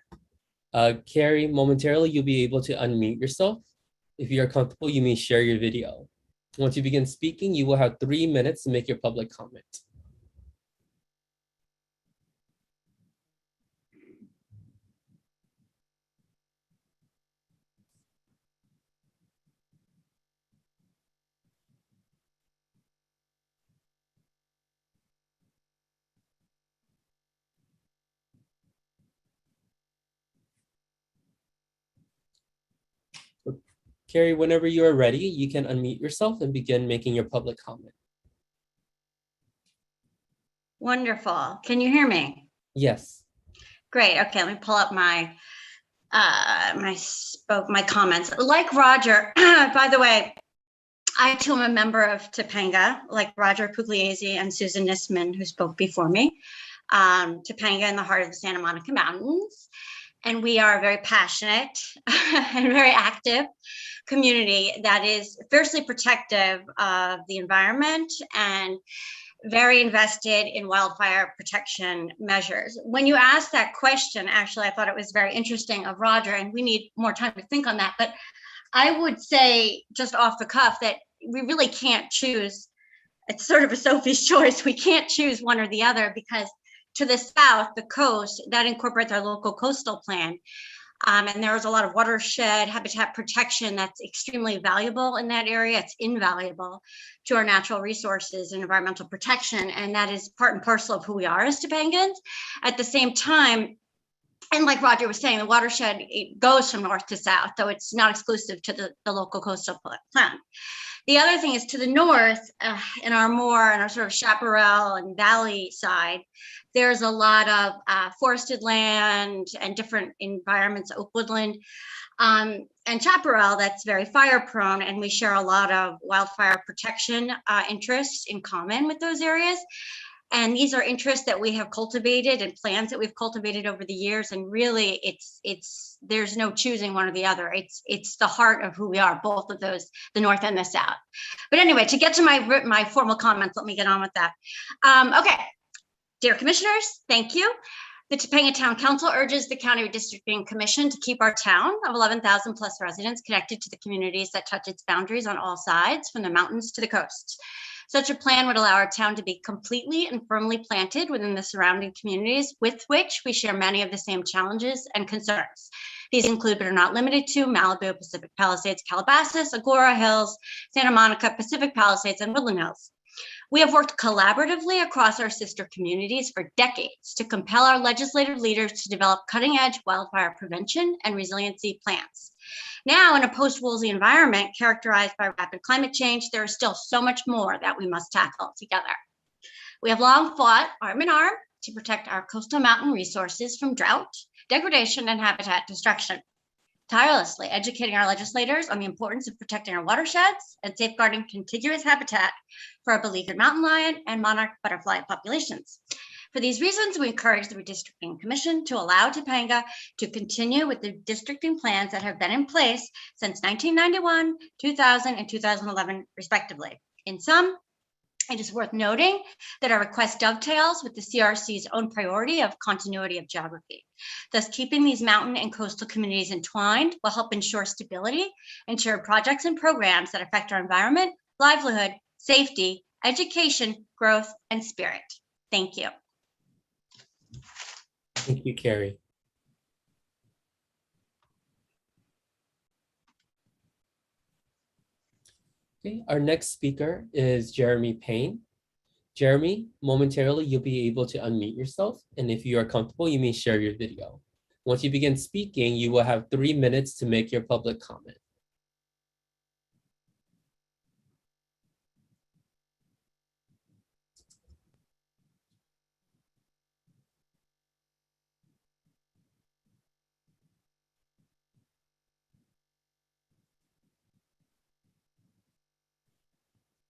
Carrie, momentarily you'll be able to unmute yourself. If you are comfortable, you may share your video. Once you begin speaking, you will have 3 minutes to make your public comment. Carrie, whenever you are ready, you can unmute yourself and begin making your public comment. Wonderful. Can you hear me? Yes. Great. Okay, let me pull up my my comments. Like Roger, by the way, I too am a member of Topanga, like Roger Pugliese and Susan Nisman, who spoke before me. Topanga in the heart of the Santa Monica Mountains. And we are a very passionate and very active community that is fiercely protective of the environment and very invested in wildfire protection measures. When you asked that question, actually, I thought it was very interesting of Roger, and we need more time to think on that. But I would say just off the cuff that we really can't choose. It's sort of a Sophie's choice. We can't choose one or the other because to the south, the coast, that incorporates our local coastal plan. And there is a lot of watershed habitat protection that's extremely valuable in that area. It's invaluable to our natural resources and environmental protection. And that is part and parcel of who we are as Topangans. At the same time, and like Roger was saying, the watershed, it goes from north to south, so it's not exclusive to the local coastal plan. The other thing is to the north, in our sort of chaparral and valley side, there's a lot of forested land and different environments, oak woodland, and chaparral that's very fire prone, and we share a lot of wildfire protection interests in common with those areas. And these are interests that we have cultivated and plans that we've cultivated over the years. And really, there's no choosing one or the other. It's the heart of who we are, both of those, the North and the South. But anyway, to get to my formal comments, let me get on with that. Okay, dear commissioners, thank you. The Topanga Town Council urges the County Redistricting Commission to keep our town of 11,000 plus residents connected to the communities that touch its boundaries on all sides, from the mountains to the coast. Such a plan would allow our town to be completely and firmly planted within the surrounding communities with which we share many of the same challenges and concerns. These include, but are not limited to, Malibu, Pacific Palisades, Calabasas, Agoura Hills, Santa Monica, Pacific Palisades, and Woodland Hills. We have worked collaboratively across our sister communities for decades to compel our legislative leaders to develop cutting-edge wildfire prevention and resiliency plans. Now, in a post-Woolsey environment characterized by rapid climate change, there is still so much more that we must tackle together. We have long fought arm in arm to protect our coastal mountain resources from drought, degradation, and habitat destruction, tirelessly educating our legislators on the importance of protecting our watersheds and safeguarding contiguous habitat for our beleaguered mountain lion and monarch butterfly populations. For these reasons, we encourage the Redistricting Commission to allow Topanga to continue with the districting plans that have been in place since 1991, 2000, and 2011, respectively. In sum, it is worth noting that our request dovetails with the CRC's own priority of continuity of geography. Thus, keeping these mountain and coastal communities entwined will help ensure stability, ensure projects and programs that affect our environment, livelihood, safety, education, growth, and spirit. Thank you. Thank you, Carrie. Okay, our next speaker is Jeremy Payne. Jeremy, momentarily you'll be able to unmute yourself, and if you are comfortable, you may share your video. Once you begin speaking, you will have 3 minutes to make your public comment.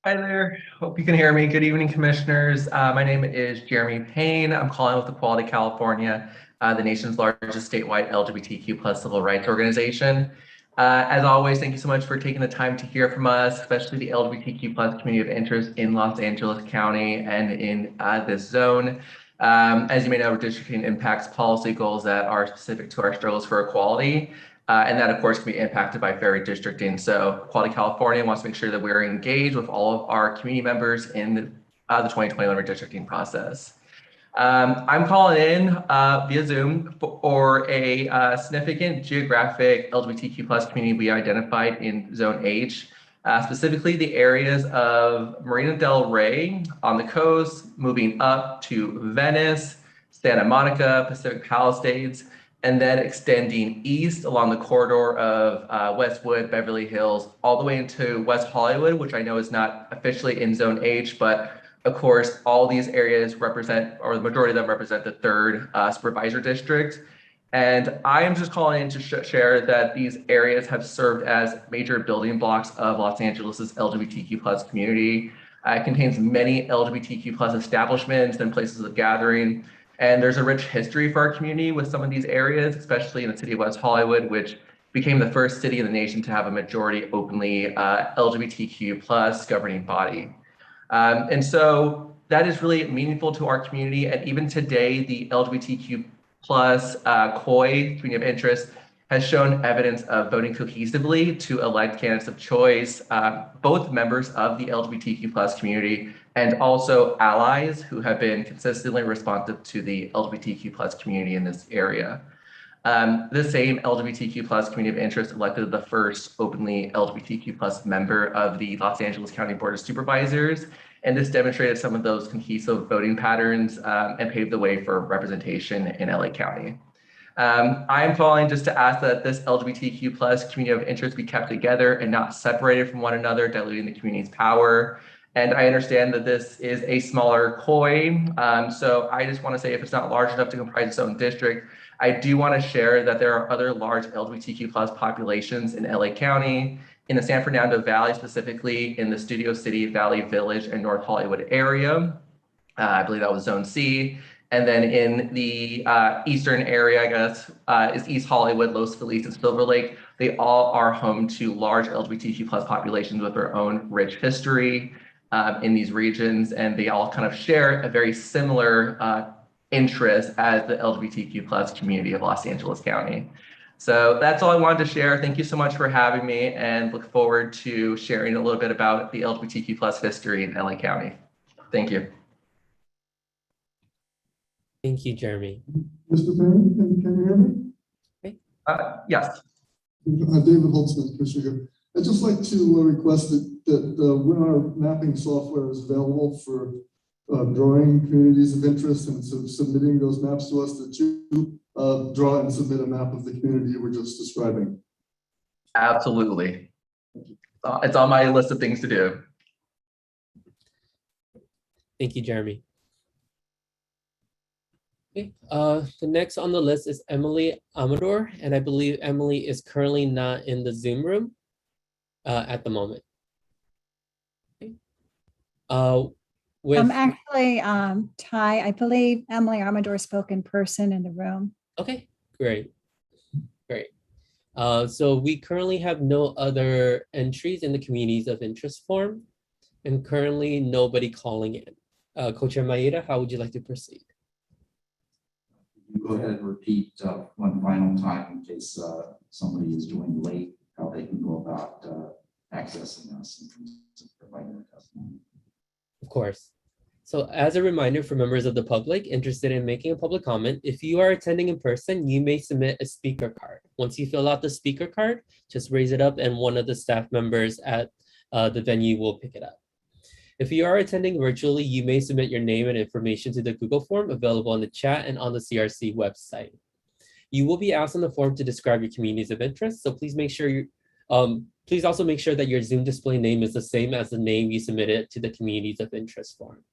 Hi there. Hope you can hear me. Good evening, commissioners. My name is Jeremy Payne. I'm calling with Equality California, the nation's largest statewide LGBTQ plus civil rights organization. As always, thank you so much for taking the time to hear from us, especially the LGBTQ plus community of interest in Los Angeles County and in this zone. As you may know, redistricting impacts policy goals that are specific to our struggles for equality. And that, of course, can be impacted by fair redistricting. So Equality California wants to make sure that we're engaged with all of our community members in the 2021 redistricting process. I'm calling in via Zoom for a significant geographic LGBTQ plus community we identified in Zone H, specifically the areas of Marina del Rey on the coast, moving up to Venice, Santa Monica, Pacific Palisades, and then extending east along the corridor of Westwood, Beverly Hills, all the way into West Hollywood, which I know is not officially in Zone H, but of course, all these areas represent, or the majority of them represent the 3rd supervisor district. And I am just calling in to share that these areas have served as major building blocks of Los Angeles's LGBTQ plus community. It contains many LGBTQ plus establishments and places of gathering. And there's a rich history for our community with some of these areas, especially in the city of West Hollywood, which became the first city in the nation to have a majority openly LGBTQ plus governing body. And so that is really meaningful to our community. And even today, the LGBTQ plus COI, community of interest, has shown evidence of voting cohesively to elect candidates of choice, both members of the LGBTQ plus community and also allies who have been consistently responsive to the LGBTQ plus community in this area. The same LGBTQ plus community of interest elected the first openly LGBTQ plus member of the Los Angeles County Board of Supervisors. And this demonstrated some of those cohesive voting patterns and paved the way for representation in LA County. I am calling just to ask that this LGBTQ plus community of interest be kept together and not separated from one another, diluting the community's power. And I understand that this is a smaller COI. So I just want to say if it's not large enough to comprise its own district, I do want to share that there are other large LGBTQ plus populations in LA County, in the San Fernando Valley, specifically in the Studio City, Valley Village, and North Hollywood area. I believe that was Zone C. And then in the eastern area, I guess, is East Hollywood, Los Feliz, and Silver Lake. They all are home to large LGBTQ plus populations with their own rich history in these regions. And they all kind of share a very similar interest as the LGBTQ plus community of Los Angeles County. So that's all I wanted to share. Thank you so much for having me and look forward to sharing a little bit about the LGBTQ plus history in LA County. Thank you. Thank you, Jeremy. Mr. Payne, can you hear me? Yes. David Holtzman, Commissioner here. I'd just like to request that when our mapping software is available for drawing communities of interest and submitting those maps to us, that you draw and submit a map of the community you were just describing. Absolutely. It's on my list of things to do. Thank you, Jeremy. Okay, the next on the list is Emily Amador, and I believe Emily is currently not in the Zoom room at the moment. Okay. Actually, Ty, I believe Emily Amador spoke in person in the room. Okay, great. So we currently have no other entries in the communities of interest form, and currently nobody calling in. Co-Chair Maeda, how would you like to proceed? You go ahead and repeat one final time in case somebody is joining late, how they can go about accessing us in terms of providing their testimony. Of course. So as a reminder for members of the public interested in making a public comment, if you are attending in person, you may submit a speaker card. Once you fill out the speaker card, just raise it up and one of the staff members at the venue will pick it up. If you are attending virtually, you may submit your name and information to the Google form available in the chat and on the CRC website. You will be asked on the form to describe your communities of interest, so please make sure please also make sure that your Zoom display name is the same as the name you submitted to the communities of interest form.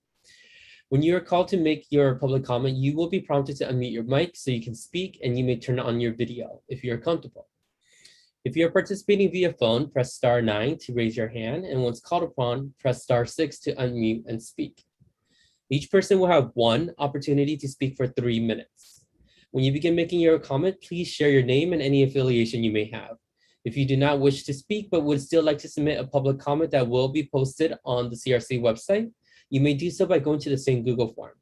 When you are called to make your public comment, you will be prompted to unmute your mic so you can speak, and you may turn on your video if you're comfortable. If you're participating via phone, press *9 to raise your hand, and once called upon, press *6 to unmute and speak. Each person will have one opportunity to speak for 3 minutes. When you begin making your comment, please share your name and any affiliation you may have. If you do not wish to speak but would still like to submit a public comment that will be posted on the CRC website, you may do so by going to the same Google form.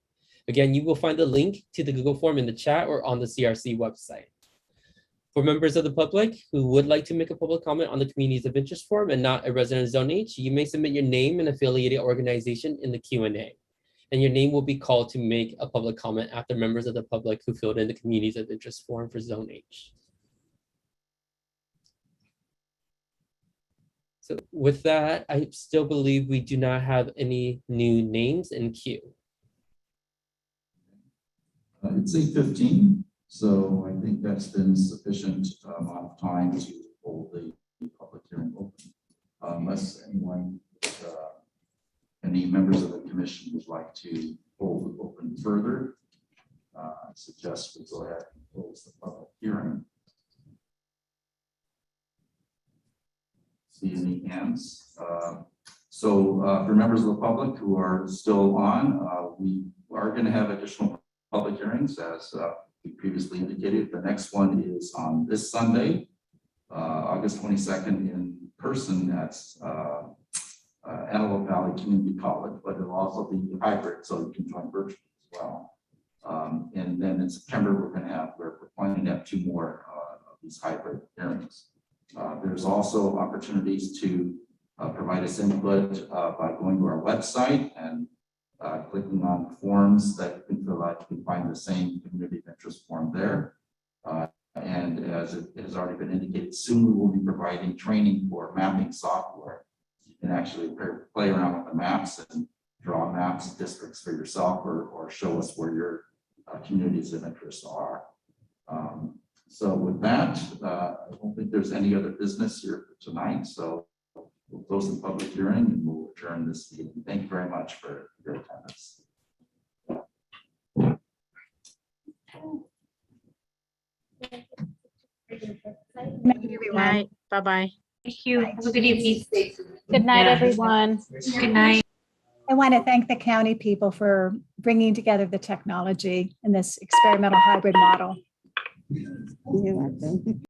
Again, you will find the link to the Google form in the chat or on the CRC website. For members of the public who would like to make a public comment on the communities of interest form and not a resident of Zone H, you may submit your name and affiliated organization in the Q&A. And your name will be called to make a public comment after members of the public who filled in the communities of interest form for Zone H. So with that, I still believe we do not have any new names in queue. It's 8:15, so I think that's been sufficient amount of time to hold the public hearing open. Unless anyone, any members of the commission would like to hold it open further, I suggest we go ahead and close the public hearing. See any hands? For members of the public who are still on, we are going to have additional public hearings as we previously indicated. The next one is on this Sunday, August 22nd, in person at Antelope Valley Community College, but it'll also be hybrid, so you can join virtually as well. And then in September, we're planning to have 2 more of these hybrid hearings. There's also opportunities to provide us input by going to our website and clicking on forms that you can fill out. You can find the same community of interest form there. And as it has already been indicated, soon we will be providing training for mapping software. You can actually play around with the maps and draw maps of districts for yourself or show us where your communities of interest are. So with that, I don't think there's any other business here for tonight. So we'll close the public hearing and we'll adjourn this meeting. Thank you very much for your attendance. Good night. Bye-bye. Thank you. Have a good evening. Good night, everyone. Good night. I want to thank the county people for bringing together the technology in this experimental hybrid model. You're welcome.